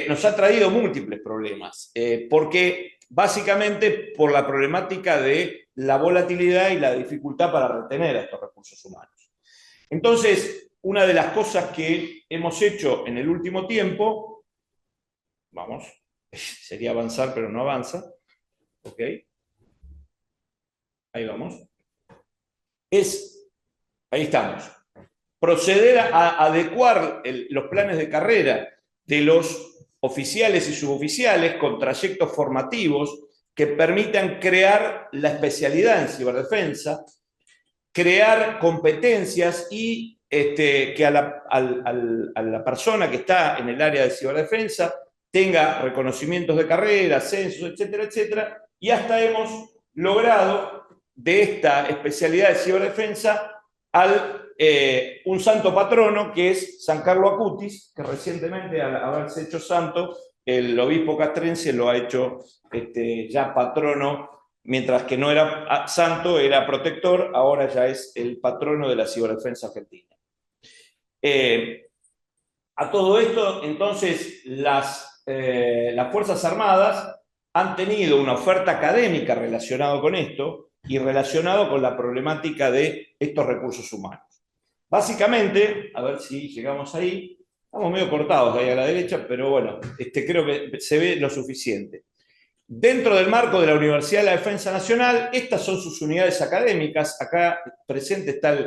nos ha traído múltiples problemas, porque básicamente por la problemática de la volatilidad y la dificultad para retener a estos recursos humanos. Entonces, una de las cosas que hemos hecho en el último tiempo, vamos, sería avanzar pero no avanza, ¿ok? Ahí vamos. Ahí estamos. proceder a adecuar los planes de carrera de los oficiales y suboficiales con trayectos formativos que permitan crear la especialidad en ciberdefensa, crear competencias y que a la persona que está en el área de ciberdefensa tenga reconocimientos de carrera, ascensos, etcétera, etcétera, y hasta hemos logrado de esta especialidad de ciberdefensa un santo patrono que es San Carlo Acutis, que recientemente, al haberse hecho santo, el obispo castrense lo ha hecho ya patrono, mientras que no era santo, era protector, ahora ya es el patrono de la ciberdefensa argentina. A todo esto, entonces, las Fuerzas Armadas han tenido una oferta académica relacionada con esto y relacionado con la problemática de estos recursos humanos. Básicamente, a ver si llegamos ahí, estamos medio cortados ahí a la derecha, pero bueno, creo que se ve lo suficiente. Dentro del marco de la Universidad de la Defensa Nacional, estas son sus unidades académicas. Acá presente está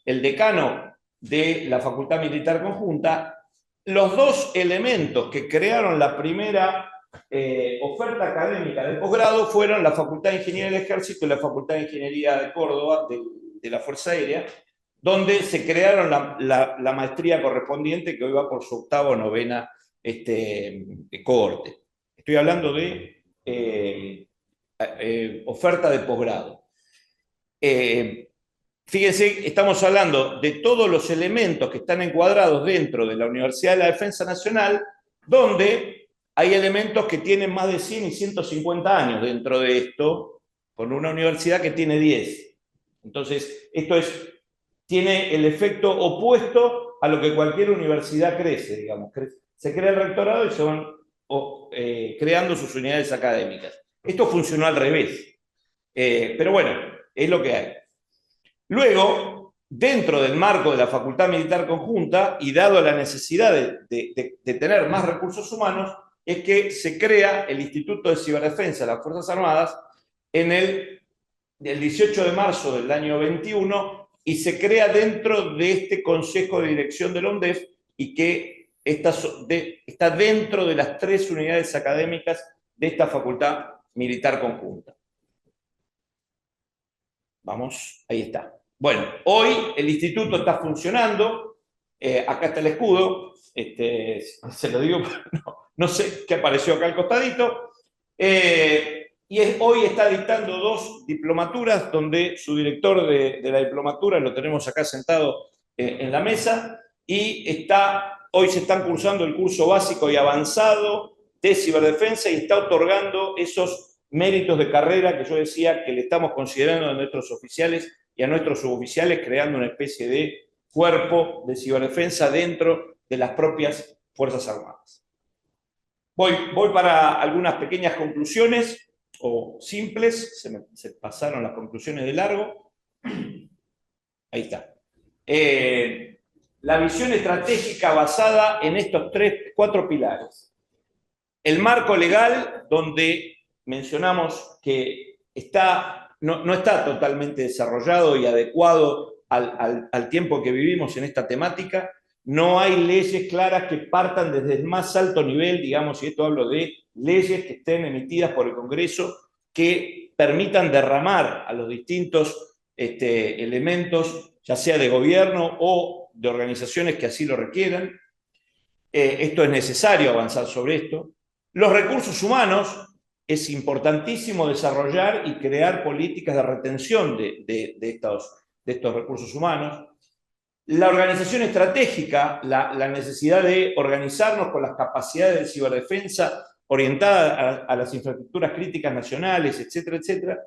el decano de la Facultad Militar Conjunta. Los dos elementos que crearon la primera oferta académica de posgrado fueron la Facultad de Ingeniería del Ejército y la Facultad de Ingeniería de Córdoba, de la Fuerza Aérea, donde se crearon la maestría correspondiente, que hoy va por su octava o novena cohorte. Estoy hablando de oferta de posgrado. Fíjense, estamos hablando de todos los elementos que están encuadrados dentro de la Universidad de la Defensa Nacional, donde hay elementos que tienen más de 100 y 150 años dentro de esto, con una universidad que tiene 10. Entonces, esto tiene el efecto opuesto a lo que cualquier universidad crece, digamos. Se crea el rectorado y se van creando sus unidades académicas. Esto funcionó al revés. Pero bueno, es lo que hay. Luego, dentro del marco de la Facultad Militar Conjunta, y dado la necesidad de tener más recursos humanos, es que se crea el Instituto de Ciberdefensa de las Fuerzas Armadas el 18 de marzo del año 21, y se crea dentro de este Consejo de Dirección del ONDEF, y que está dentro de las 3 unidades académicas de esta Facultad Militar Conjunta. Vamos, ahí está. Bueno, hoy el instituto está funcionando, acá está el escudo, se lo digo, no sé qué apareció acá al costadito, y hoy está dictando 2 diplomaturas, donde su director de la diplomatura, lo tenemos acá sentado en la mesa, y hoy se están cursando el curso básico y avanzado de ciberdefensa, y está otorgando esos méritos de carrera que yo decía que le estamos considerando a nuestros oficiales y a nuestros suboficiales, creando una especie de cuerpo de ciberdefensa dentro de las propias Fuerzas Armadas. Voy para algunas pequeñas conclusiones, o simples, se pasaron las conclusiones de largo. Ahí está. La visión estratégica basada en estos 4 pilares. El marco legal, donde mencionamos que no está totalmente desarrollado y adecuado al tiempo que vivimos en esta temática. No hay leyes claras que partan desde el más alto nivel, digamos, y esto hablo de leyes que estén emitidas por el Congreso, que permitan derramar a los distintos elementos, ya sea de gobierno o de organizaciones que así lo requieran. Esto es necesario avanzar sobre esto. Los recursos humanos, es importantísimo desarrollar y crear políticas de retención de estos recursos humanos. La organización estratégica, la necesidad de organizarnos con las capacidades de ciberdefensa orientadas a las infraestructuras críticas nacionales, etcétera, etcétera.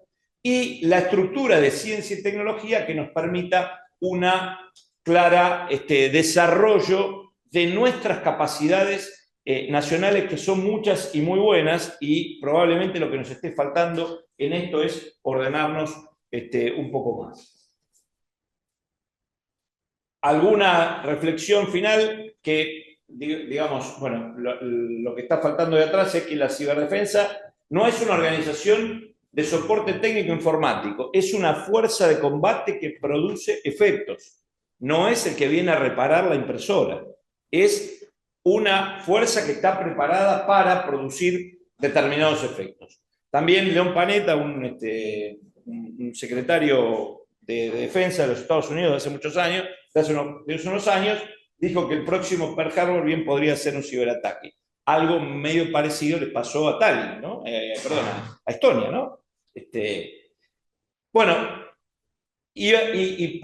Y la estructura de ciencia y tecnología que nos permita una clara desarrollo de nuestras capacidades nacionales, que son muchas y muy buenas, y probablemente lo que nos esté faltando en esto es ordenarnos un poco más. ¿Alguna reflexión final? Que, digamos, bueno, lo que está faltando de atrás es que la ciberdefensa no es una organización de soporte técnico informático, es una fuerza de combate que produce efectos. no es el que viene a reparar la impresora, es una fuerza que está preparada para producir determinados efectos. También León Panetta, un secretario de Defensa de los Estados Unidos de hace muchos años, de hace unos años, dijo que el próximo Pearl Harbor bien podría ser un ciberataque. Algo medio parecido le pasó a Tallinn, ¿no? Perdón, a Estonia, ¿no? Bueno, y un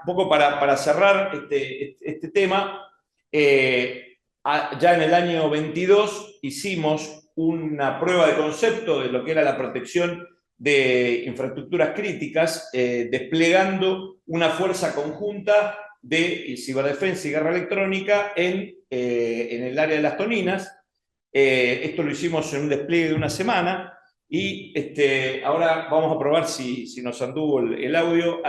poco para cerrar este tema, ya en el año 22 hicimos una prueba de concepto de lo que era la protección de infraestructuras críticas, desplegando una fuerza conjunta de ciberdefensa y guerra electrónica en el área de las Toninas. Esto lo hicimos en un despliegue de una semana y ahora vamos a probar si nos anduvo el audio.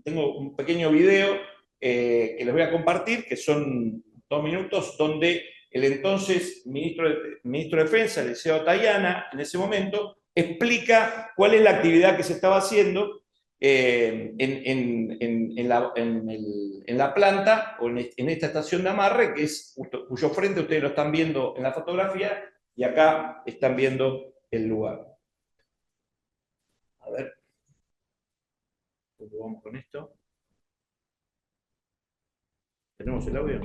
Tengo un pequeño video que les voy a compartir, que son 2 minutos, donde el entonces ministro de Defensa, Eliseo Tayana, en ese momento, explica cuál es la actividad que se estaba haciendo en la planta o en esta estación de amarre, cuyo frente ustedes lo están viendo en la fotografía, y acá están viendo el lugar. A ver, ¿cómo vamos con esto? ¿Tenemos el audio?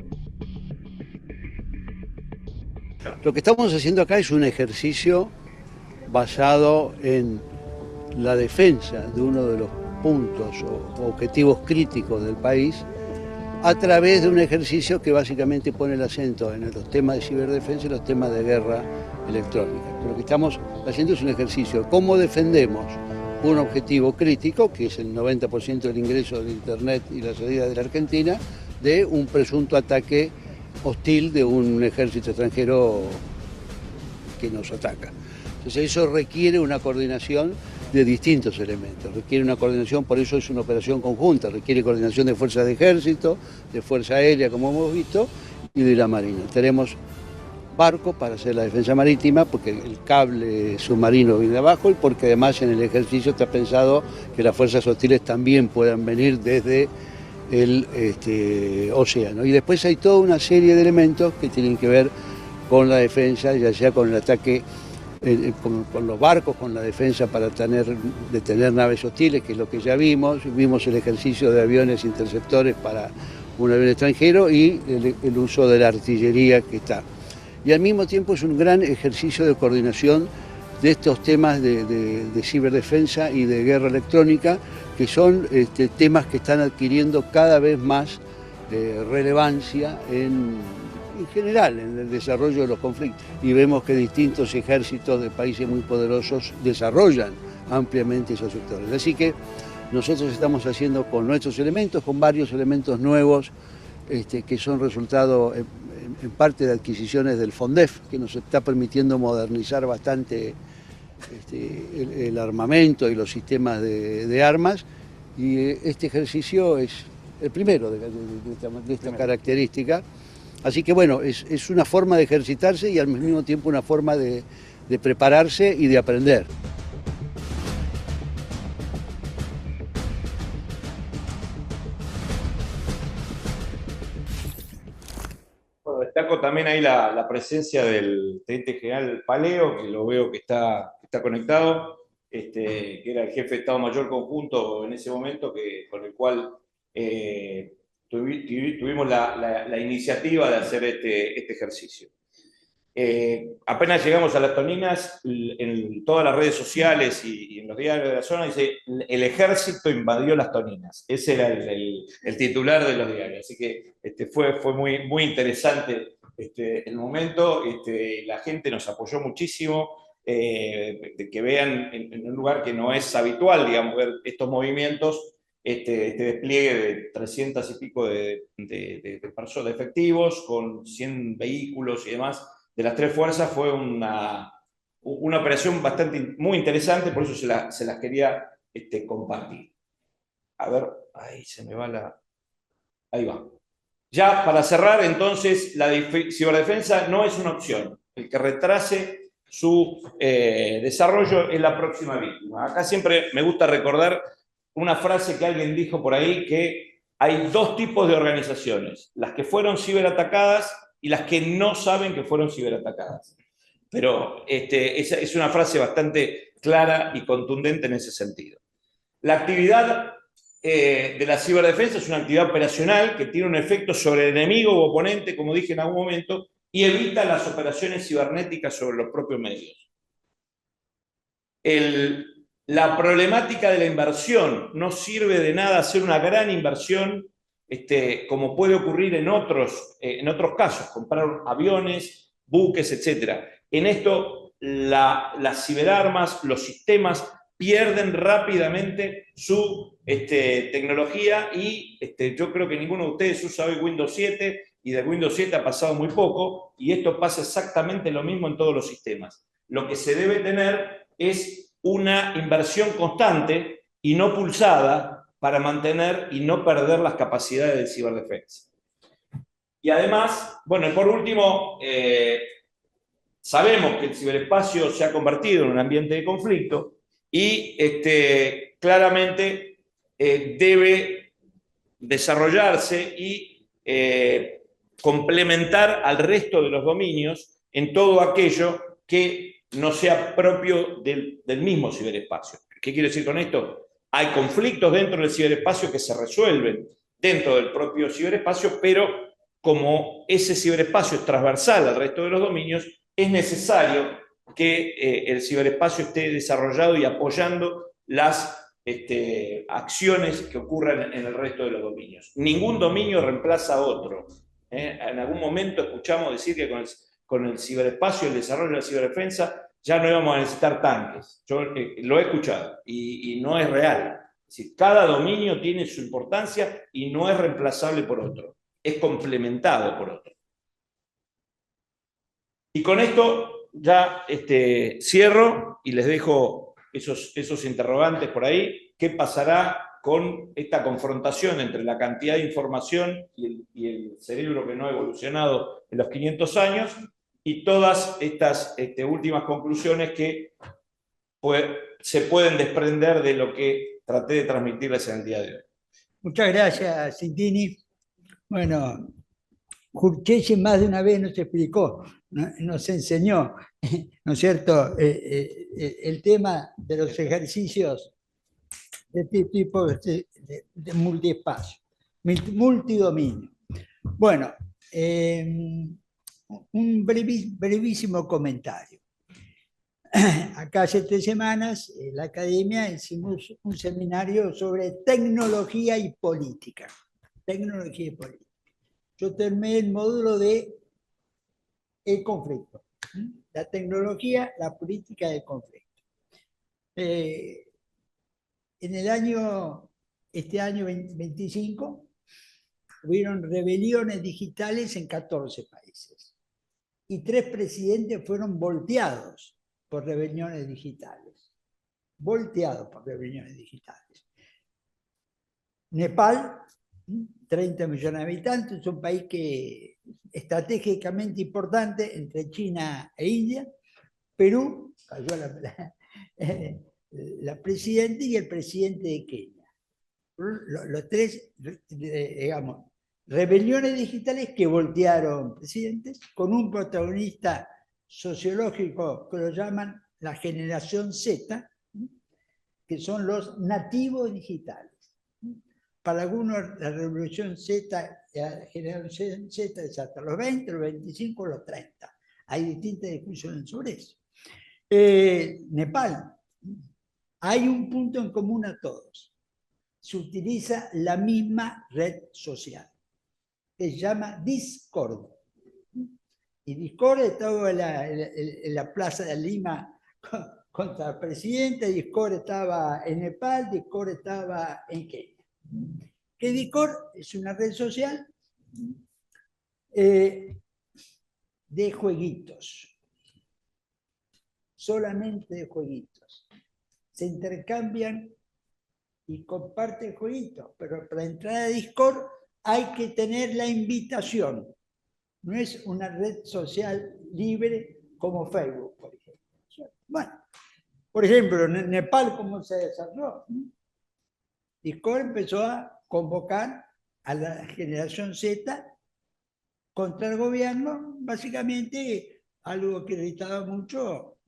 Lo que estamos haciendo acá es un ejercicio basado en la defensa de uno de los puntos o objetivos críticos del país, a través de un ejercicio que básicamente pone el acento en los temas de ciberdefensa y los temas de guerra electrónica. Lo que estamos haciendo es un ejercicio de cómo defendemos un objetivo crítico, que es el 90% del ingreso del Internet y la salida de la Argentina, de un presunto ataque hostil de un ejército extranjero que nos ataca. Entonces eso requiere una coordinación de distintos elementos, requiere una coordinación, por eso es una operación conjunta, requiere coordinación de fuerzas de ejército, de fuerza aérea, como hemos visto, y de la marina. Tenemos barcos para hacer la defensa marítima, porque el cable submarino viene de abajo y porque además en el ejercicio está pensado que las fuerzas hostiles también puedan venir desde el océano. Y después hay toda una serie de elementos que tienen que ver con la defensa, ya sea con el ataque con los barcos, con la defensa para detener naves hostiles, que es lo que ya vimos el ejercicio de aviones interceptores para un avión extranjero y el uso de la artillería que está. Y al mismo tiempo es un gran ejercicio de coordinación de estos temas de ciberdefensa y de guerra electrónica, que son temas que están adquiriendo cada vez más relevancia en general en el desarrollo de los conflictos. Y vemos que distintos ejércitos de países muy poderosos desarrollan ampliamente esos sectores. Así que nosotros estamos haciendo con nuestros elementos, con varios elementos nuevos que son resultado en parte de adquisiciones del FONDEF, que nos está permitiendo modernizar bastante el armamento y los sistemas de armas, y este ejercicio es el primero de esta característica. Así que bueno, es una forma de ejercitarse y al mismo tiempo una forma de prepararse y de aprender. Bueno, destaco también ahí la presencia del teniente general Paleo, que lo veo que está conectado, que era el jefe de Estado Mayor Conjunto en ese momento, con el cual tuvimos la iniciativa de hacer este ejercicio. Apenas llegamos a las Toninas, en todas las redes sociales y en los diarios de la zona dice: el ejército invadió las Toninas. Ese era el titular de los diarios. Así que fue muy, muy interesante el momento. La gente nos apoyó muchísimo, de que vean en un lugar que no es habitual, digamos, ver estos movimientos, este despliegue de 300 y pico de personas, de efectivos, con 100 vehículos y demás, de las tres fuerzas. Fue una operación muy interesante, por eso se las quería compartir. A ver, ahí se me va ahí va. Ya para cerrar, entonces, la ciberdefensa no es una opción. El que retrase su desarrollo es la próxima víctima. Acá siempre me gusta recordar una frase que alguien dijo por ahí, que hay dos tipos de organizaciones, las que fueron ciberatacadas y las que no saben que fueron ciberatacadas. Pero esa es una frase bastante clara y contundente en ese sentido. La actividad de la ciberdefensa es una actividad operacional que tiene un efecto sobre el enemigo o oponente, como dije en algún momento, y evita las operaciones cibernéticas sobre los propios medios. La problemática de la inversión: no sirve de nada hacer una gran inversión, como puede ocurrir en otros casos, comprar aviones, buques, etc. En esto, las ciberarmas, los sistemas, pierden rápidamente su tecnología y yo creo que ninguno de ustedes usa hoy Windows 7 y de Windows 7 ha pasado muy poco, y esto pasa exactamente lo mismo en todos los sistemas. Lo que se debe tener es una inversión constante y no pulsada para mantener y no perder las capacidades de ciberdefensa. Y además, bueno, por último, sabemos que el ciberespacio se ha convertido en un ambiente de conflicto y claramente debe desarrollarse y complementar al resto de los dominios en todo aquello que no sea propio del mismo ciberespacio. ¿Qué quiero decir con esto? Hay conflictos dentro del ciberespacio que se resuelven dentro del propio ciberespacio, pero como ese ciberespacio es transversal al resto de los dominios, es necesario que el ciberespacio esté desarrollado y apoyando las acciones que ocurran en el resto de los dominios. Ningún dominio reemplaza a otro. En algún momento escuchamos decir que con el ciberespacio, el desarrollo de la ciberdefensa, ya no íbamos a necesitar tanques. Yo lo he escuchado y no es real. Es decir, cada dominio tiene su importancia y no es reemplazable por otro, es complementado por otro. Y con esto ya cierro y les dejo esos interrogantes por ahí. ¿Qué pasará con esta confrontación entre la cantidad de información y el cerebro que no ha evolucionado en los 500 años? Y todas estas últimas conclusiones que se pueden desprender de lo que traté de transmitirles en el día de hoy. Muchas gracias, Cintini. Bueno, Jurchesi más de una vez nos explicó, nos enseñó, ¿no es cierto?, el tema de los ejercicios de este tipo de multiespacio, multidominio. Bueno, un brevísimo comentario. Acá hace 3 semanas en la academia hicimos un seminario sobre tecnología y política. Tecnología y política. Yo terminé el módulo de el conflicto. La tecnología, la política del conflicto. En este año 25, hubieron rebeliones digitales en 14 países. Y 3 presidentes fueron volteados por rebeliones digitales. Volteados por rebeliones digitales. Nepal, 30 millones de habitantes, es un país que estratégicamente importante entre China e India. Perú, cayó la presidenta y el presidente de Kenia. Los 3, digamos, rebeliones digitales que voltearon presidentes, con un protagonista sociológico que lo llaman la generación Z, que son los nativos digitales. Para algunos la revolución Z, la generación Z es hasta los 20, los 25, los 30. Hay distintas discusiones sobre eso. Nepal, hay un punto en común a todos. Se utiliza la misma red social, que se llama Discord. Y Discord estaba en la plaza de Lima contra el presidente, Discord estaba en Nepal, Discord estaba en Kenia. Que Discord es una red social de jueguitos, solamente de jueguitos. Se intercambian y comparten jueguitos, pero para entrar a Discord hay que tener la invitación. No es una red social libre como Facebook, por ejemplo. Bueno, por ejemplo, en Nepal, ¿cómo se desarrolló? Discord empezó a convocar a la generación Z contra el gobierno, básicamente algo que irritaba mucho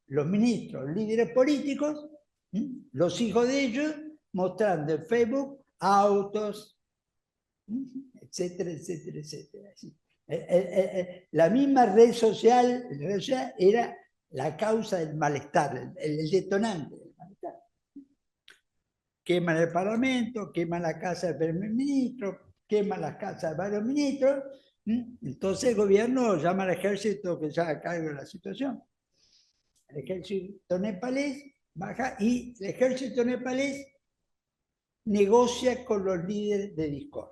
los ministros, líderes políticos, los hijos de ellos, mostrando en Facebook autos, etcétera, etcétera, etcétera. La misma red social era la causa del malestar, el detonante del malestar. Queman el Parlamento, queman la casa del primer ministro, queman las casas de varios ministros. Entonces el gobierno llama al ejército que se haga cargo de la situación. El ejército nepalés baja y el ejército nepalés negocia con los líderes de Discord.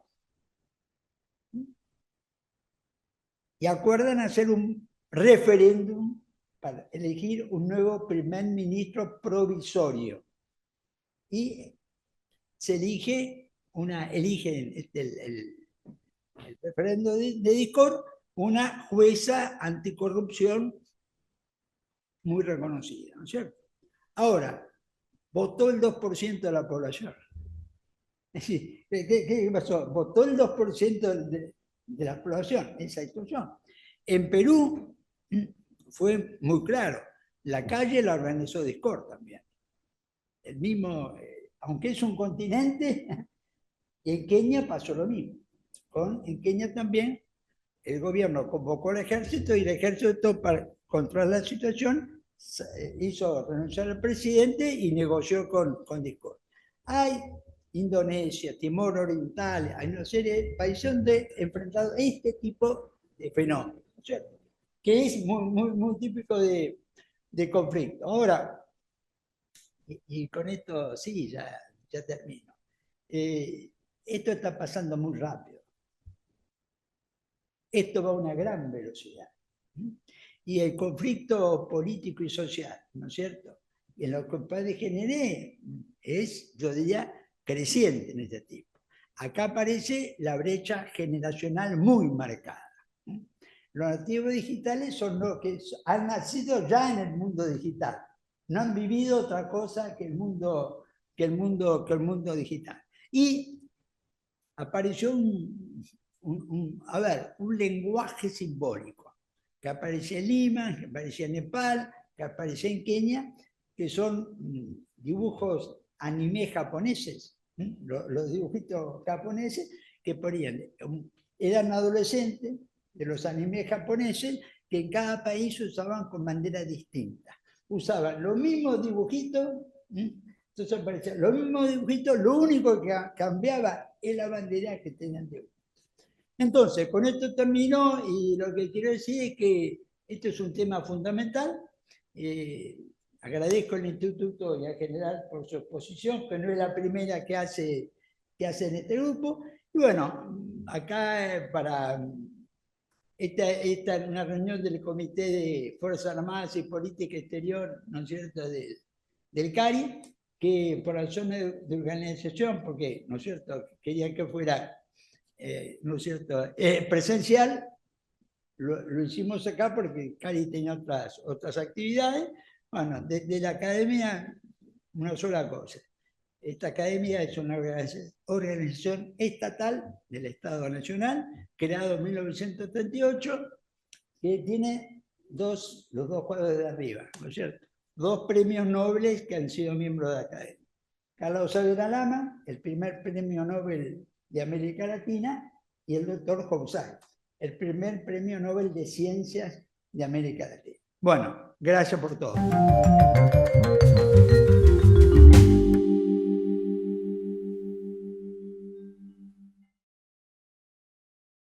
Y acuerdan hacer un referéndum para elegir un nuevo primer ministro provisorio. Y se elige el referéndum de Discord, una jueza anticorrupción muy reconocida, ¿no es cierto? Ahora, votó el 2% de la población. Es decir, ¿qué pasó? Votó el 2% de la población, esa situación. En Perú fue muy claro, la calle la organizó Discord también. El mismo, aunque es un continente, en Kenia pasó lo mismo. En Kenia también el gobierno convocó al ejército y el ejército, para controlar la situación, hizo renunciar al presidente y negoció con Discord. Hay Indonesia, Timor Oriental, hay una serie de países donde enfrentado este tipo de fenómenos, ¿cierto? Que es muy típico de conflicto. Ahora, y con esto sí, ya termino. Esto está pasando muy rápido. Esto va a una gran velocidad. Y el conflicto político y social, ¿no es cierto? En lo que el padre generé es, yo diría, creciente en este tipo. Acá aparece la brecha generacional muy marcada. Los nativos digitales son los que han nacido ya en el mundo digital. No han vivido otra cosa que el mundo digital. Y apareció un lenguaje simbólico, que aparecía en Lima, que aparecía en Nepal, que aparecía en Kenia, que son dibujos anime japoneses, los dibujitos japoneses que ponían, eran adolescentes de los animes japoneses que en cada país usaban con banderas distintas. Usaban los mismos dibujitos, entonces aparecían los mismos dibujitos, lo único que cambiaba es la bandera que tenían de uno. Entonces, con esto termino y lo que quiero decir es que esto es un tema fundamental. Agradezco al Instituto y al General por su exposición, que no es la primera que hace en este grupo. Y bueno, acá esta es una reunión del Comité de Fuerzas Armadas y Política Exterior, ¿no es cierto?, del CARI, que por razón de organización, porque, ¿no es cierto?, querían que fuera, ¿no es cierto?, presencial, lo hicimos acá porque CARI tenía otras actividades. Bueno, desde la academia, una sola cosa. Esta academia es una organización estatal del Estado Nacional, creado en 1938, que tiene los dos cuadros de arriba, ¿no es cierto? 2 premios Nobel que han sido miembros de la academia. Carlos Saavedra Lama, el primer premio Nobel de América Latina, y el doctor Housai, el primer premio Nobel de Ciencias de América Latina. Bueno, gracias por todo.